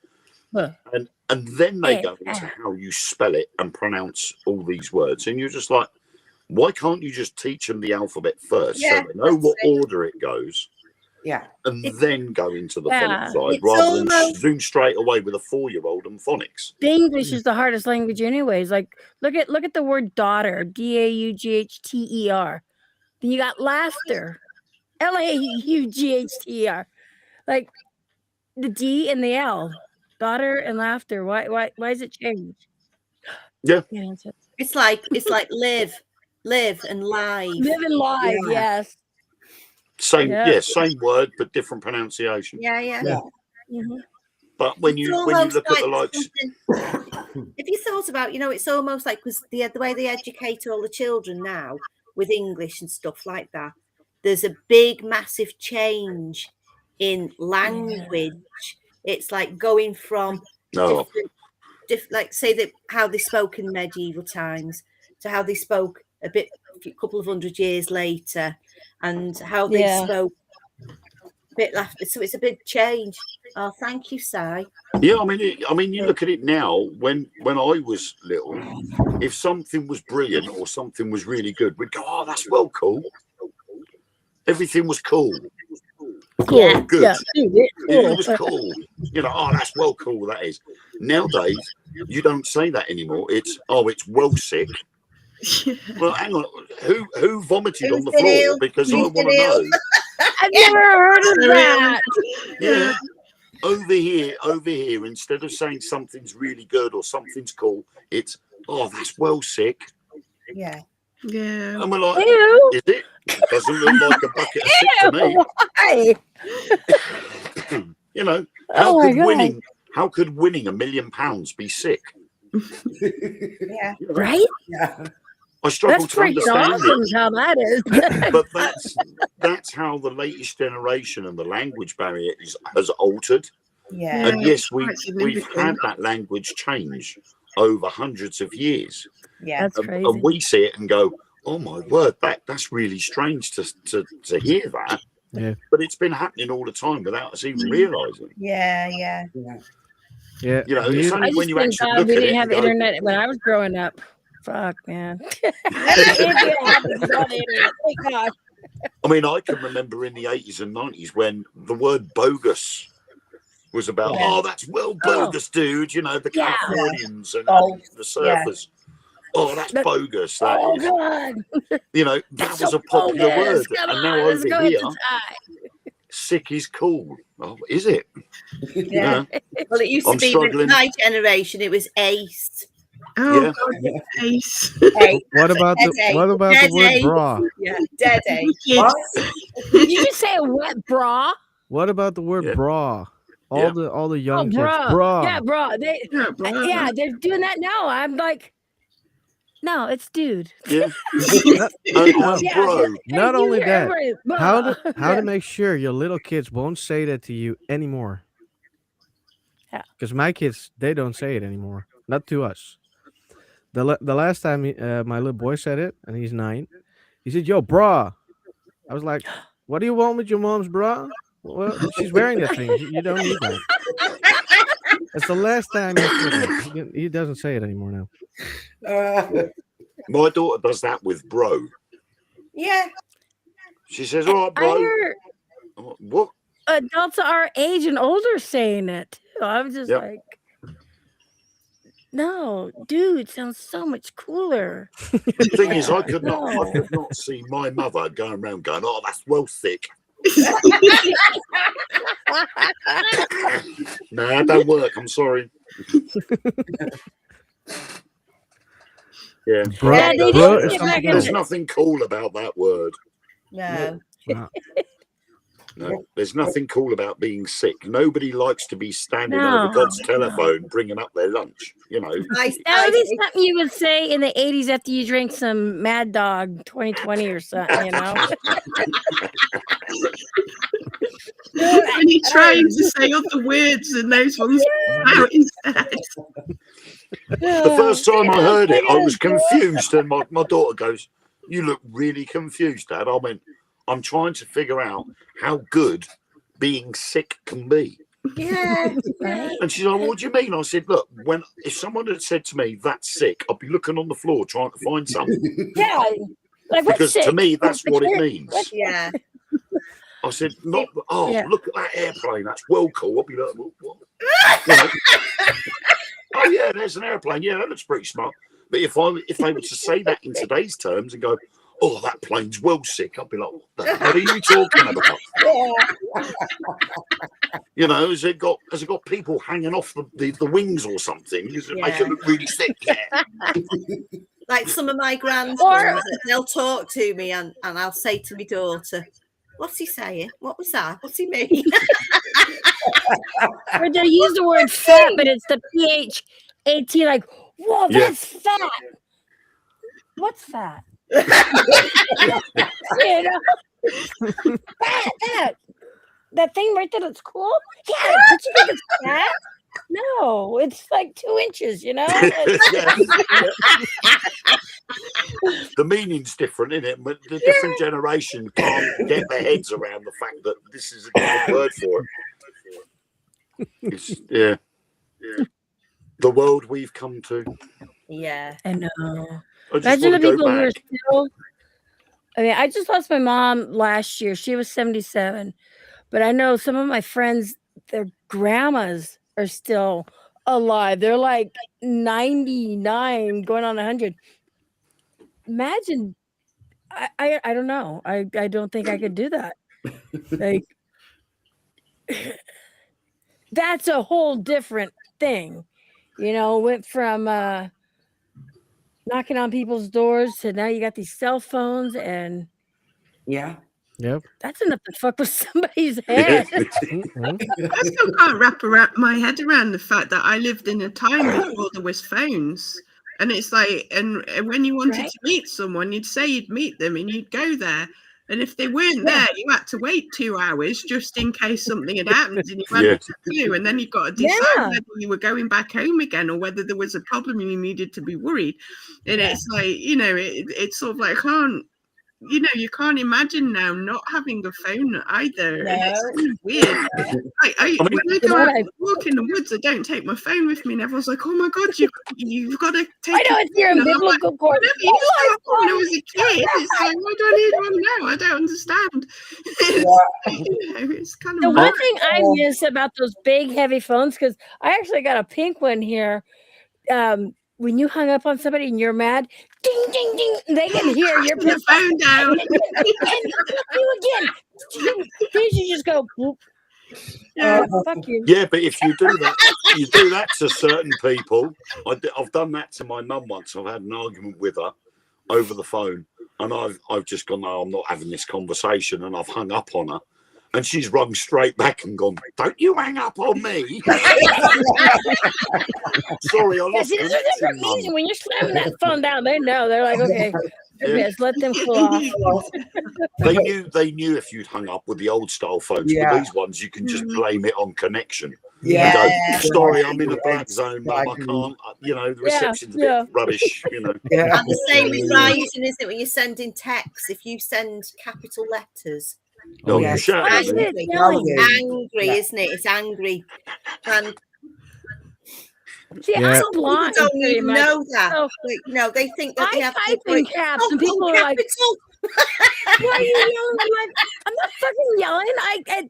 And then they go into how you spell it and pronounce all these words. And you're just like, why can't you just teach them the alphabet first so they know what order it goes? Yeah. And then go into the Yeah. phonics side It's rather than almost- zoom straight away with a 4-year-old and phonics. The English is the hardest language anyways. Like look at the word daughter, DAUGHTER. Then you got laughter, LAUGHTER. Like the D and the L. Daughter and laughter. Why is it changed? Yeah. Can't answer. It's like live and live. Live and live, yes. Same, Yeah. same word but different pronunciation. Yeah. Mhm. But when you It's look at the almost likes, something- if you thought about, it's almost like because the way they educate all the children now with English and stuff like that, there's a big, massive change in language. It's like going from like say that how they spoke in medieval times to how they spoke a couple of 100 years later, and how they spoke bit left. So it's a big change. Oh, thank you, Si. Yeah, I mean, you look at it now. When I was little, if something was brilliant or something was really good, we'd go, "Oh, that's well cool." Everything was cool. Cool. Yeah. Good. Yeah. It was cool. You know, oh, that's well cool. That is. Nowadays, you don't say that anymore. It's well sick. Well, hang on. Who vomited on the Who's been floor? ill? Because I Who's want been to ill? know. I've never heard of that. Yeah. Over here, instead of saying something's really good or something's cool, it's, oh, that's well sick. Yeah. Yeah. And we're like, Ew. is it? It doesn't look like a bucket of sick to me. Why? You know, Oh my God. how could winning £1 million be sick? Yeah. You know, Right? Yeah. I struggle That's to freaking understand awesome it. how that is. But that's how the latest generation and the language barrier has altered. Yeah. And yes, quite we've significant. had that language change over hundreds of years. Yeah. That's crazy. And we see it and go, oh my word, that's really strange to hear that. Yeah. But it's been happening all the time without us even realizing. Yeah. Yeah. Yeah. You know, Do it's you- only I just when you thank actually God look we at didn't it have and go, internet when I was growing up. Fuck, man. Thank God. I mean, I can remember in the 80s and 90s when the word bogus was about, Yeah. oh, that's well bogus, dude. You know, the Yeah. Californians and Oh, the surfers. Oh, that's bogus. That Oh, is, God. you know, that It's was so a popular bogus. word. Come And on, now let's over go here, with the time. sick is cool. Oh, is it? yeah. You know, Well, it used to I'm be struggling. my generation. It was ace. Oh, Yeah. God, ace. Ace. What about Dead the ace. what about Dead the word ace. bra? Yeah. Dead ace. Wicked. Did you just say a wet bra? What about the word Yeah. bra? All the young Oh, kids, bra. bra. Yeah, bra. Yeah, bro. Yeah, they're doing that now. I'm like, no, it's dude. Yeah. Not, I'm Yeah, bro. not you only hear that, everybody, how bra. to Yeah. make sure your little kids won't say that to you anymore? Yeah. Because my kids, they don't say it anymore. Not to us. The last time my little boy said it, and he's 9, he said, "Yo, bra." I was like, "What do you want with your mom's bra?" Well, she's wearing that thing. You don't need that. That's the last time he said that. He doesn't say it anymore now. My daughter does that with bro. Yeah. She says, all right, I bro. hear What? adults our age and older saying it too. I'm just Yep. like, no, dude, sounds so much cooler. The thing is, I could not see my mother going around going, oh, that's well thick. No, that don't work. I'm sorry. Yeah. Bro, Yeah, they bro did is get back something in There's else. nothing cool about that word. No. Wow. No, there's nothing cool about being sick. Nobody likes to be standing No, over God's telephone bringing up their lunch. You know, That would be something you would say in the 80s after you drank some Mad Dog 2020 or something, you know? And you're trying to say other words and those ones out instead. the first time I heard it, I was confused, and my daughter goes, "You look really confused, Dad." I went, "I'm trying to figure out how good being sick can be." Yeah. Right? And she's like, "What do you mean?" I said, "Look, if someone had said to me that's sick, I'd be looking on the floor trying to find something, Yeah. Like, what's because to sick? me that's what it means." Yeah. I said, "Not oh, Yeah. look at that airplane. That's well cool." I'd be like, "What?" You know? Oh yeah, there's an airplane. Yeah, that looks pretty smart. But if they were to say that in today's terms and go, "Oh, that plane's well sick," I'd be like, "What the hell are you talking about?" You know, has it got people hanging off the wings or something? Does it make it look really sick? Yeah. Like some of my Or- grandsons, they'll talk to me and I'll say to my daughter, "What's he saying? What was that? What's he mean?" Or they use the word fat, but it's the PHAT, like, whoa, Yeah. that's fat. What's fat? You know? Fat. That thing right there that's cool? Yeah, but you think it's fat? No, it's like 2 inches, you know? Yeah. The meaning's different, isn't it? But the different generation can't get their heads around the fact that this is a different word for it. It's, yeah. The world we've come to. Yeah. I know. I just Imagine the want to people go who are back. still. I mean, I just lost my mom last year. She was 77. But I know some of my friends, their grandmas are still alive. They're like 99, going on 100. Imagine. I don't know. I don't think I could do that. Like, that's a whole different thing. You know, went from knocking on people's doors to now you got these cell phones, and Yeah. Yep. that's enough to fuck with somebody's head. Mhm. I still can't wrap my head around the fact that I lived in a time before there was phones. And it's like, and when you wanted Right. to meet someone, you'd say you'd meet them and you'd go there. And if they weren't there, you had to wait 2 hours just in case something had happened and you hadn't a clue. And then you've got to decide Yeah. whether you were going back home again or whether there was a problem and you needed to be worried. And it's like, you know, it's sort of like, you can't imagine now not having a phone either. And it's kind of weird. When I go out and walk in the woods, I don't take my phone with me, and everyone's like, "Oh my god, you've got to take." I know it's your phone." And I'm like, umbilical cord. "Whenever you used to have one when I was a kid, it's like, why do I need one now? I don't understand." It's kind The of one thing I miss about those big heavy phones, because I actually got a pink one here. When you hung up on somebody and you're mad, ding, ding, ding, they can hear you're the pissed. phone down. And fuck you again. Please, you just go, whoop. Fuck you. Yeah, but if you do that to certain people. I've done that to my mum once. I've had an argument with her over the phone, and I've just gone, no, I'm not having this conversation, and I've hung up on her. And she's rung straight back and gone, don't you hang up on me. Sorry, I lost There's a different connection, meaning when you're slamming that phone down. They know. They're like, okay, yes, let them cool off. They knew if you'd hung up with the old style phones. Yeah. But these ones, you can just blame it on connection. Yeah. And go, sorry, I'm in a black zone, Mum. I can't, the reception's a bit rubbish, Yeah. And the same with writing, isn't it? When you're sending texts, if you send capital letters, Oh, yes. you shout at me. it's angry, isn't it? It's angry. And See, Yeah. I'm blind. don't pretty even much. know that. So like, no, they think that they I have to type in caps, and people are like, why are you yelling? I'm like, I'm not fucking yelling.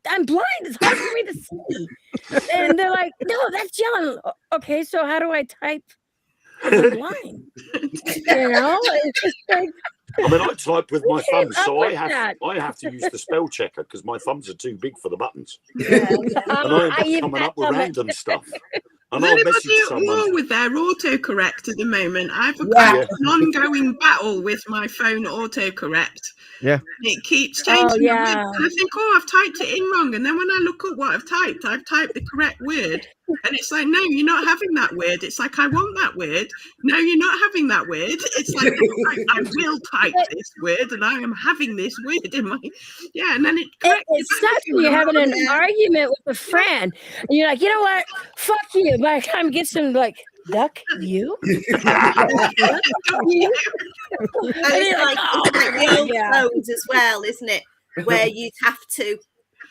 I'm blind. It's hard for me to see. And they're like, no, that's yelling. Okay, so how do I type? I'm blind. You know, it's just like. I mean, I type with my came thumbs, up so with I that? have to use the spell checker because my thumbs are too big for the buttons, Yeah. and I end up even coming up with have it. random stuff. And Does I'll anybody message at war someone. with their autocorrect at the moment? I've Yeah. got an ongoing battle with my phone autocorrect. Yeah. It keeps changing the yeah. words, and I think, I've typed it in wrong. And then when I look up what I've typed the correct word. And it's like, no, you're not having that word. It's like, I want that word. No, you're not having that word. It's like, I will type this word, and I am having this word in my... Yeah, and then it corrects It sucks when you're having an argument with a friend, and you're like, you know what? Fuck you. By the time it gets them, like, duck you? It's like the old phones as well, isn't it? Where you'd have to,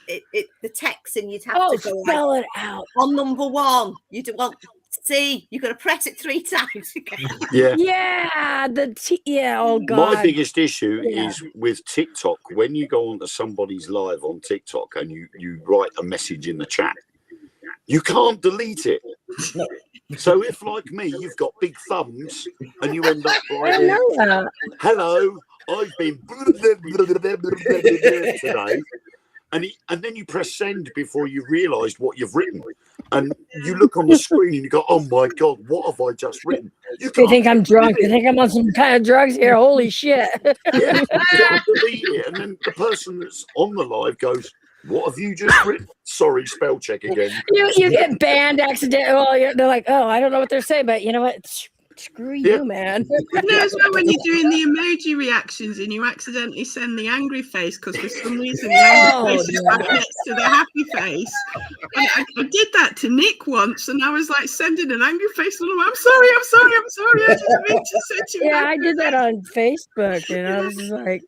the texting, you'd have to go spell it out. On number one, you do want C. You've got to press it 3 times again. Yeah. Yeah. Oh God. My biggest issue is with TikTok. When you go onto somebody's live on TikTok and you write a message in the chat, you can't delete it. So if, like me, you've got big thumbs and you end up writing, hello, I've been today. And then you press send before you realised what you've written. And you look on the screen and you go, oh my God, what have I just written? You think I'm drunk. You think I'm on some kind of drugs here. Holy shit. Yeah, you can't delete it. And then the person that's on the live goes, what have you just written? Sorry, spell check again. You get banned accidentally. Well, they're like, oh, I don't know what they're saying, but you know what? screw Yeah. you, man. You know, as well, when you're doing the emoji reactions and you accidentally send the angry face because for some reason the angry face is right next to the happy face. And I did that to Nick once, and I was like sending an angry face, and I'm sorry. I didn't mean to send you. Yeah, I did that on Facebook, and I was just like,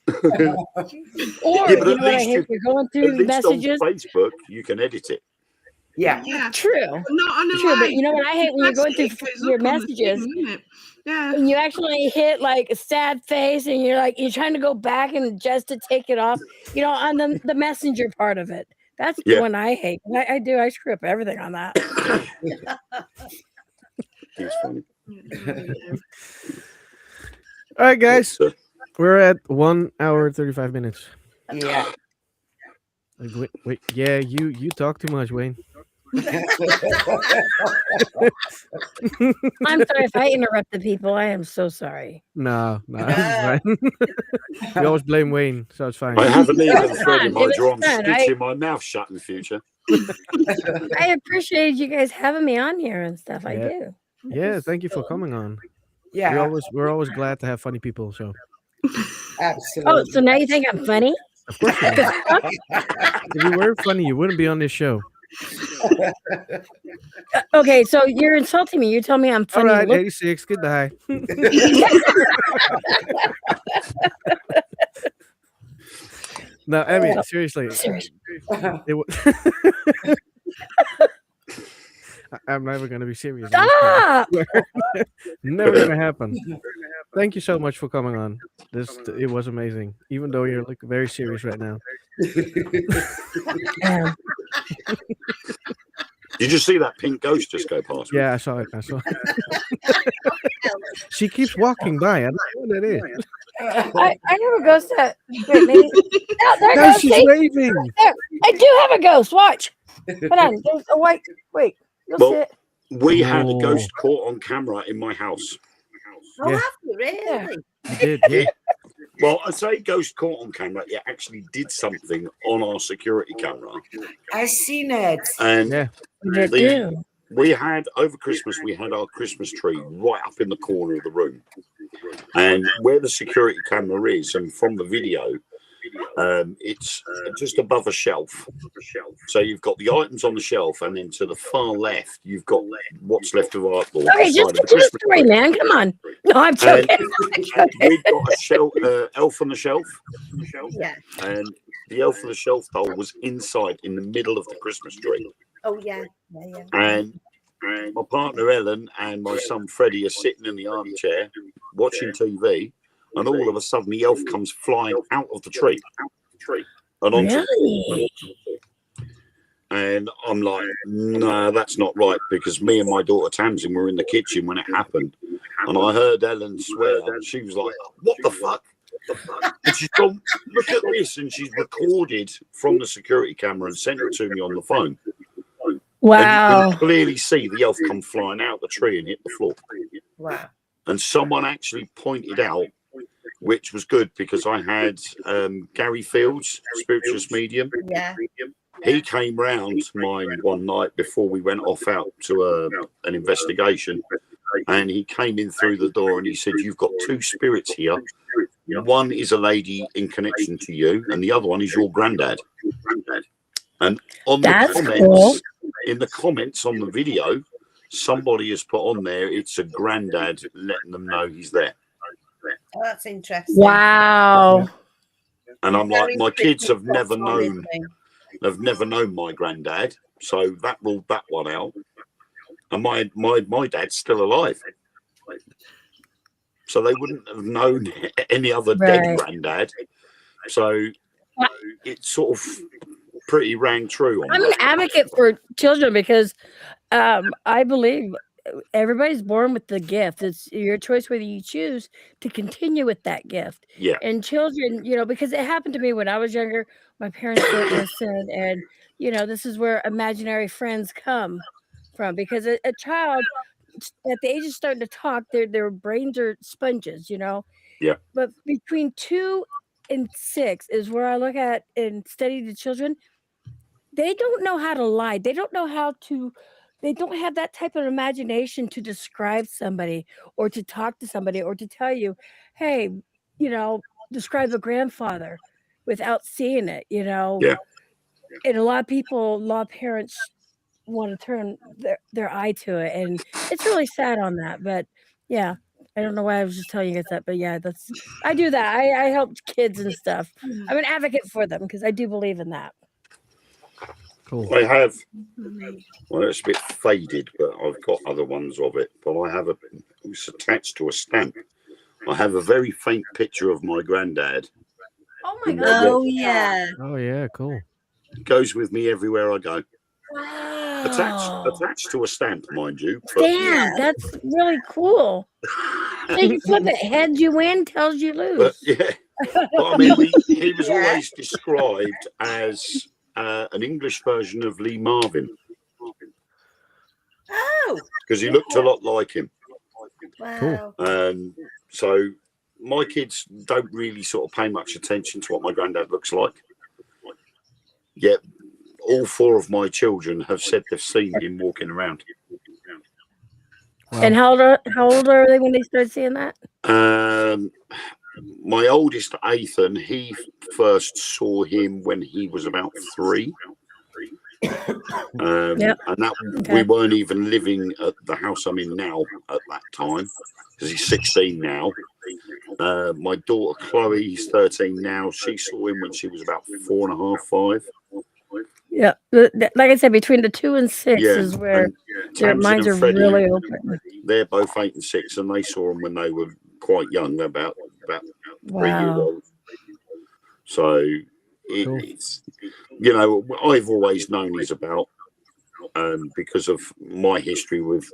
or Yeah, but you at know what I least hate? You're going at through least messages. on Facebook you can edit it. Yeah. True. Not on a True, but live. you know what I hate when you're going through It goes your up on the messages thing, isn't it? Yeah. and you actually hit like a sad face and you're trying to go back and just to take it off, on the messenger part of it. That's the Yeah. one I hate. I screw up everything on that. It's funny. All right, guys, So, we're at 1 hour 35 minutes. Yeah. Wait, yeah, you talk too much, Wayne. I'm sorry if I interrupted people. I am so sorry. No, it's fine. You always blame Wayne, so it's fine. I haven't It even was thread fun. in my It was jaw. I'm fun. stitching my mouth shut in the future. I appreciate you guys having me on here and stuff. I Yeah. do. Yeah, thank you for coming on. Yeah. We're always glad to have funny people. So Absolutely. Oh, so now you think I'm funny? of course, you are. If you weren't funny, you wouldn't be on this show. Okay, so you're insulting me. You're telling me I'm All funny. right, Look, 86. Goodbye. No, I mean seriously. It I'm never gonna be serious. Stop! Never gonna happen. Thank you so much for coming on. It was amazing. Even though you're very serious right now. Did you see that pink ghost just go past me? Yeah, I saw it. She keeps walking by. I don't know what it is. I have a ghost that. Wait, maybe. There No, goes. she's See? waving. There. I do have a ghost. Watch. Hold on. There's a white. Wait. You'll see Well, it. we had a Oh. ghost caught on camera in my house. Oh, Yeah. have you really? You did, yeah. Well, I say ghost caught on camera. It actually did something on our security camera. I seen it. And Yeah. They do. we had over Christmas, we had our Christmas tree right up in the corner of the room. And where the security camera is, and from the video, it's just above a shelf. So you've got the items on the shelf, and then to the far left, you've got what's left of our Okay, just get to the story, man. Come on. No, I'm joking. We've got a shelf, elf on the shelf. Yeah. And the elf on the shelf doll was inside in the middle of the Christmas tree. Oh, yeah. Yeah. And my partner Ellen and my son Freddie are sitting in the armchair watching TV, and all of a sudden the elf comes flying out of the tree and onto Really? and I'm like, no, that's not right, because me and my daughter Tamsin were in the kitchen when it happened, and I heard Ellen swear, and she was like, what the fuck? And she's gone, look at this, and she's recorded from the security camera and sent it to me on the phone. Wow. And you can clearly see the elf come flying out the tree and hit the floor. Wow. And someone actually pointed out, which was good, because I had Gary Fields, spiritualist medium. Yeah. He came round mine one night before we went off out to an investigation, and he came in through the door and he said, you've got two spirits here. One is a lady in connection to you, and the other one is your granddad. And on the comments, in the comments on the video, somebody has put on there, it's a granddad letting them know he's there. Oh, that's interesting. Wow. And I'm like, Very my kids have spiritual never solid known, thing. they've never known my granddad, so that ruled that one out. And my dad's still alive, so they wouldn't have known any other dead granddad. So it sort of pretty rang true on I'm that. an advocate for children because I believe everybody's born with the gift. It's your choice whether you choose to continue with that gift. Yeah. And children, because it happened to me when I was younger, my parents didn't listen. And, this is where imaginary friends come from, because a child at the age of starting to talk, their brains are sponges, Yeah. But between 2 and 6 is where I look at and study the children. They don't know how to lie. They don't know how to they don't have that type of imagination to describe somebody or to talk to somebody or to tell you, hey, describe a grandfather without seeing it, Yeah. And a lot of parents want to turn their eye to it, and it's really sad on that. But yeah, I don't know why I was just telling you guys that, but yeah, I do that. I help kids and stuff. I'm an advocate for them because I do believe in that. Cool. I have, well, it's a bit faded, but I've got other ones of it. But I have it's attached to a stamp. I have a very faint picture of my granddad. Oh my God. Oh yeah. Oh yeah, cool. It goes with me everywhere I go. Wow. Attached to a stamp, mind you. Damn, that's really cool. So you can flip it, heads you win, tails you lose. But yeah, but I mean, he was always described as an English version of Lee Marvin. Oh, because he looked a lot like him. wow. So my kids don't really sort of pay much attention to what my granddad looks like. Yet all 4 of my children have said they've seen him walking around. Wow. And how old are they when they start seeing that? My oldest, Ethan, he first saw him when he was about 3. And that we weren't even living at the house I'm in now at that time, because he's 16 now. My daughter Chloe, he's 13 now. She saw him when she was about 4.5, 5. Yeah, like I said, between the 2 and 6 is where their minds are Freddie, really open. They're both 8 and 6, and they saw him when they were quite young, about 3 years old. So it's, I've always known he's about, because of my history with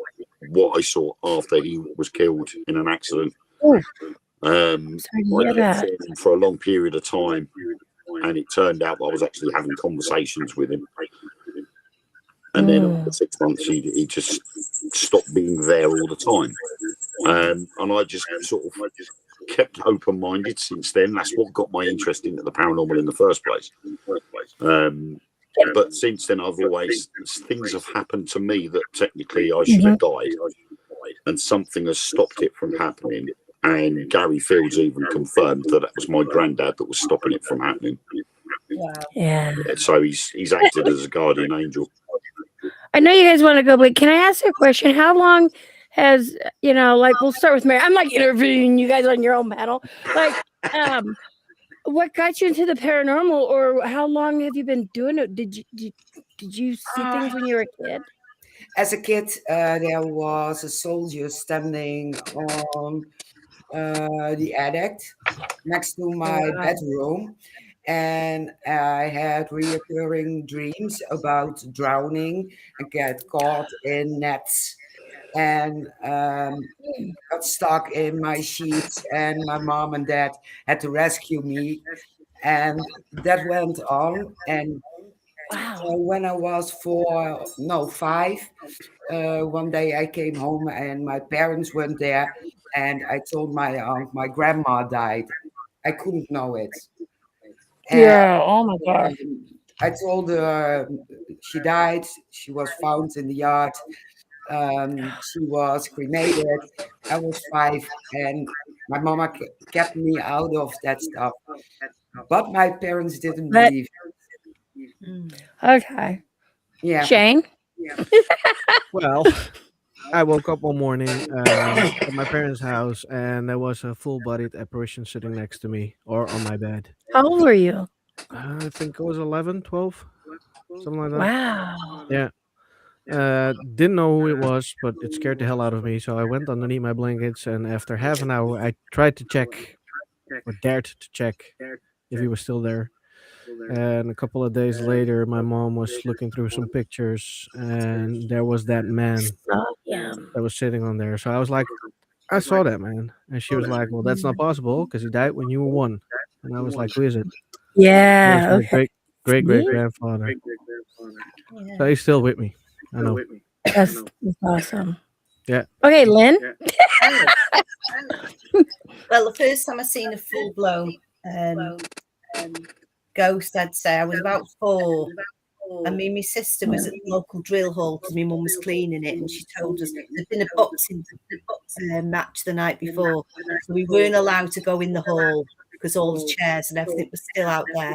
what I saw after he was killed in an accident. I saw him for a long period of time, and it turned out that I was actually having conversations with him. And then after 6 months, he just stopped being there all the time. And I just sort of kept open-minded since then. That's what got my interest into the paranormal in the first place. But since then, things have happened to me that technically I should have died, and something has stopped it from happening. And Gary Fields even confirmed that it was my granddad that was stopping it from happening. Wow. Yeah. So he's acted as a guardian angel. I know you guys want to go, but can I ask you a question? How long has, we'll start with Mary. I'm like interviewing you guys on your own panel. Like, what got you into the paranormal, or how long have you been doing it? Did you see things when you were a kid? As a kid, there was a soldier standing on the attic next to my bedroom, and I had reoccurring dreams about drowning and get caught in nets and got stuck in my sheets, and my mom and dad had to rescue me, and that went on. And when I was 5, one day I came home and my parents weren't there, and I told my aunt my grandma died. I couldn't know it. And, oh my gosh. I told her she died. She was found in the yard. She was cremated. I was 5, and my mama kept me out of that stuff. But my parents didn't believe. Okay. Yeah. Shane? Well, I woke up one morning at my parents' house, and there was a full-bodied apparition sitting next to me or on my bed. How old were you? I think it was 11, 12, something like that. Wow. Yeah. Didn't know who it was, but it scared the hell out of me. So I went underneath my blankets, and after half an hour, I tried to check, or dared to check, if he was still there. And a couple of days later, my mom was looking through some pictures, and there was that man that was sitting on there. So I was like, I saw that man. And she was like, well, that's not possible because he died when you were 1. And I was like, who is it? Yeah. It was my great grandfather. So he's still with me. I know. That's awesome. Yeah. Okay, Lynn? Well, the first time I seen a full-blown ghost, I'd say I was about 4. And my sister was at the local drill hall because my mum was cleaning it, and she told us there'd been a boxing match the night before, so we weren't allowed to go in the hall because all the chairs and everything was still out there.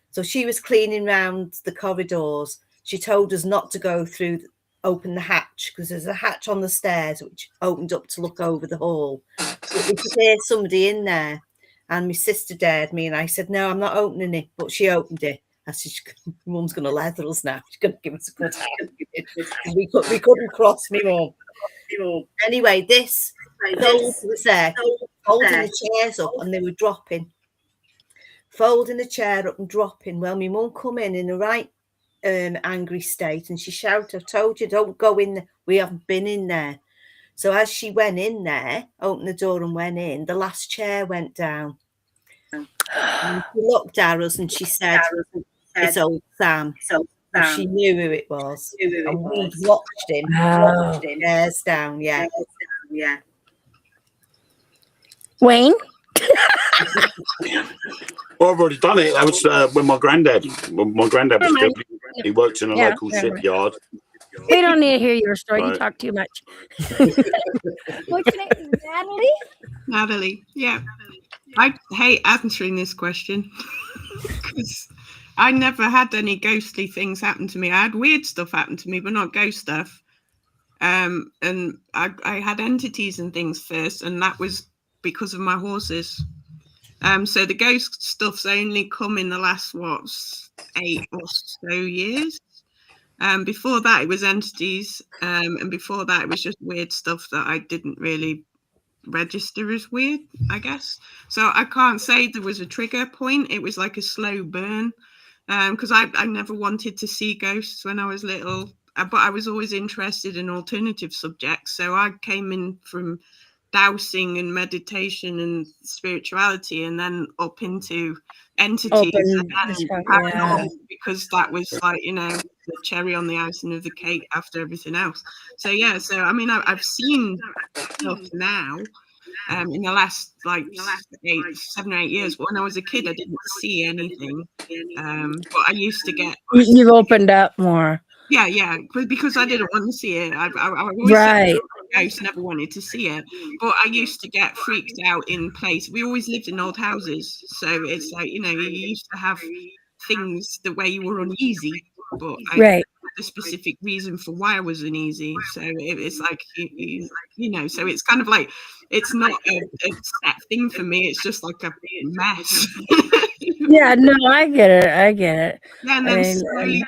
So she was cleaning round the corridors. She told us not to go through, open the hatch, because there's a hatch on the stairs which opened up to look over the hall. But we could hear somebody in there, and my sister dared me, and I said, no, I'm not opening it, but she opened it. I said, Mum's going to leather us now. She's going to give us a good hand. We couldn't cross me, Mum. Anyway, this was there, holding the chairs up, and they were dropping. Folding the chair up and dropping. Well, my mum come in a right angry state, and she shouted, I've told you, don't go in there. We haven't been in there. So as she went in there, opened the door and went in, the last chair went down. And she looked at us and she said, it's old Sam. And she knew who it was. And we'd watched him. Chairs down, yeah. Wayne? Well, I've already done it. That was when my granddad was still, he worked in a local shipyard. We don't need to hear your story. Right. You talk too much. What's your name? Natalie? Natalie, yeah. I hate answering this question because I never had any ghostly things happen to me. I had weird stuff happen to me, but not ghost stuff. And I had entities and things first, and that was because of my horses. So the ghost stuff's only come in the last 8 or so years. Before that, it was entities, and before that, it was just weird stuff that I didn't really register as weird, I guess. So I can't say there was a trigger point. It was like a slow burn, because I never wanted to see ghosts when I was little, but I was always interested in alternative subjects. So I came in from dowsing and meditation and spirituality, and then up into entities and paranormal, because that was like, the cherry on the icing of the cake after everything else. So yeah, I mean, I've seen stuff now in the last 7 or 8 years, but when I was a kid I didn't see anything, but I used to get You've opened up more. yeah, because I didn't want to see it. I always said I never wanted to see it, but I used to get freaked out in place. We always lived in old houses, so it's like, you used to have things the way you were uneasy, but I had a specific reason for why I was uneasy. So it's like, so it's kind of like, it's not a set thing for me. It's just like a mess. Yeah, no, I get it. Yeah, and then slowly,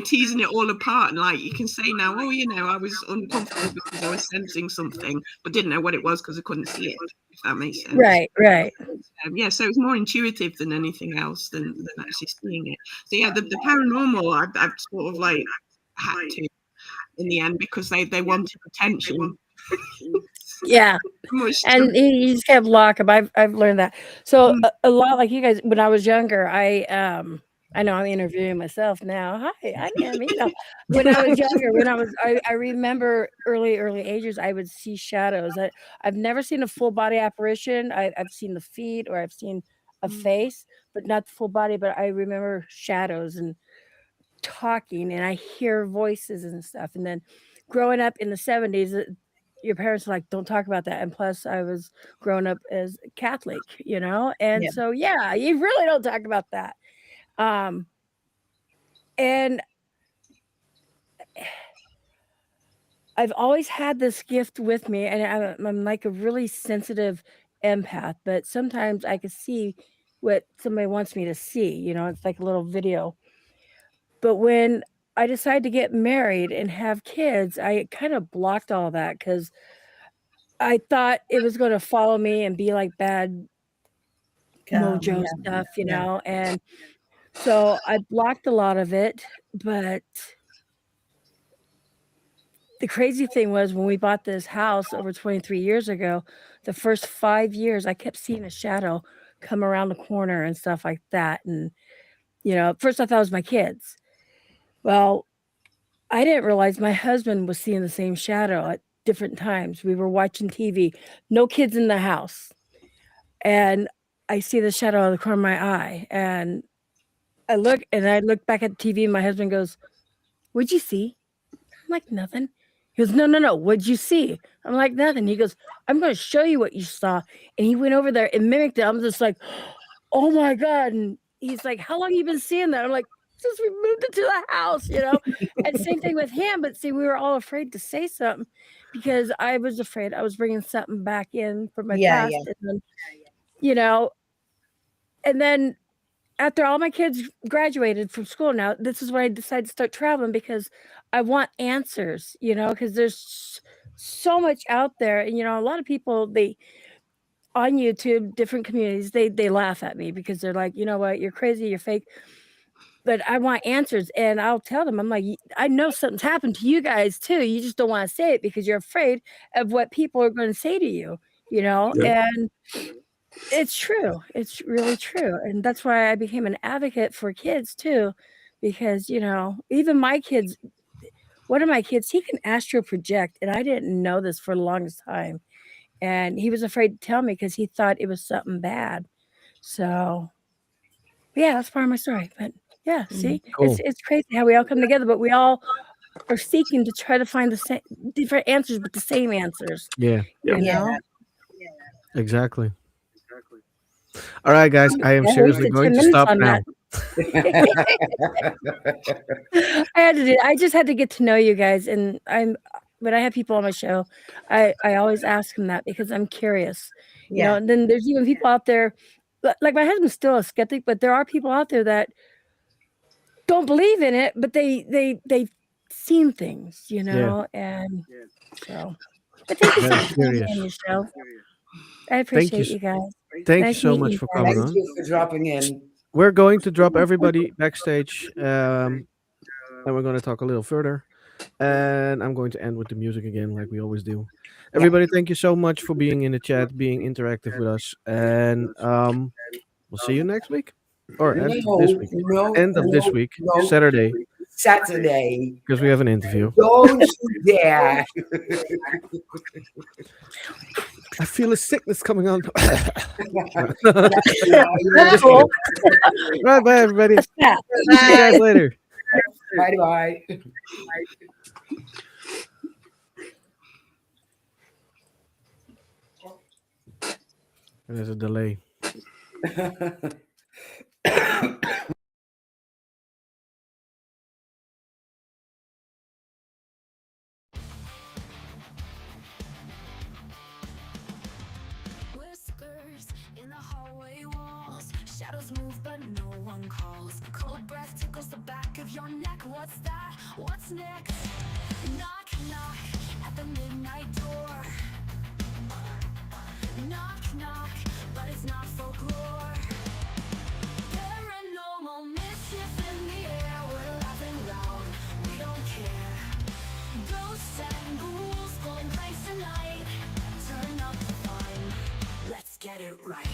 teasing it all apart, and like you can say now, I was uncomfortable because I was sensing something, but didn't know what it was because I couldn't see it. If that makes sense. Right. Yeah, so it's more intuitive than anything else than actually seeing it. So yeah, the paranormal, I've sort of like had to in the end because they wanted attention. Yeah, and you just kept lock up. I've learned that. So a lot like you guys. When I was younger, I know I'm interviewing myself now. Hi, I am. When I was younger, I remember early ages, I would see shadows. I've never seen a full body apparition. I've seen the feet or I've seen a face, but not the full body. But I remember shadows and talking, and I hear voices and stuff. And then growing up in the 70s. Your parents are like, don't talk about that. And plus I was growing up as Catholic, and so, yeah, you really don't talk about that. And I've always had this gift with me, and I'm like a really sensitive empath, but sometimes I can see what somebody wants me to see, it's like a little video. But when I decided to get married and have kids, I kind of blocked all that because I thought it was going to follow me and be like bad mojo stuff, and so I blocked a lot of it. But the crazy thing was when we bought this house over 23 years ago, the first 5 years, I kept seeing a shadow come around the corner and stuff like that. And, at first I thought it was my kids. Well, I didn't realize my husband was seeing the same shadow at different times. We were watching TV, no kids in the house, and I see the shadow out of the corner of my eye, and I look back at the TV and my husband goes, "What'd you see?" I'm like, "Nothing." He goes, "No, no, no. What'd you see?" I'm like, "Nothing." He goes, "I'm going to show you what you saw." And he went over there and mimicked it. I'm just like, "Oh my God." And he's like, "How long you been seeing that?" I'm like, "Since we moved into the house, you know?" And same thing with him. But see, we were all afraid to say something because I was afraid I was bringing something back in from my Yeah, past. yeah. And then, you know, and then after all my kids graduated from school now, this is when I decided to start traveling because I want answers, you know, because there's so much out there. And, you know, a lot of people, they on YouTube, different communities, they laugh at me because they're like, you know what, you're crazy, you're fake. But I want answers. And I'll tell them, I'm like, I know something's happened to you guys too. You just don't want to say it because you're afraid of what people are going to say to you, you know? Yeah. And it's true. It's really true. And that's why I became an advocate for kids too, because, you know, even my kids, one of my kids, he can astral project. And I didn't know this for the longest time. And he was afraid to tell me because he thought it was something bad. So, yeah, that's part of my story. But yeah, see, Cool. it's crazy how we all come together, but we all are seeking to try to find the same different answers, but the same answers. Yeah, You Yeah. know? exactly. All right, guys. I am I seriously wasted going 10 to minutes stop on now. I just had to get to know you guys, and when I have people on my show, I always ask them that because I'm curious, you know. Yeah. And then there's even people out there, like my husband's still a skeptic, but there are people out there that don't believe in it, but they've seen things, you Yeah, know. And so, but thank you so very much for having me curious. on your show. I Thank you. appreciate you guys. Thank you Nice so meeting much you for guys. coming Thank on. you for dropping in. We're going to drop everybody backstage, and we're going to talk a little further. And I'm going to end with the music again, like we always do. Yeah. Everybody, thank you so much for being in the chat, being interactive with us, and we'll see you next week or end of this week. End of this week, No. Saturday, Saturday. because we have an interview. Don't you dare. I feel a sickness coming on. That's cool. Right, bye, everybody. That's that. See you guys later. Bye bye. There's a delay. Whiskers in the hallway walls. Shadows move, but no one calls. Cold breath tickles the back of your neck. What's that? What's next? Knock, knock at the midnight door. Knock, knock, but it's not folklore. Paranormal mischief in the air. We're laughing loud, we don't care. Ghosts and ghouls going crazy tonight. Turn up the fun, let's get it right.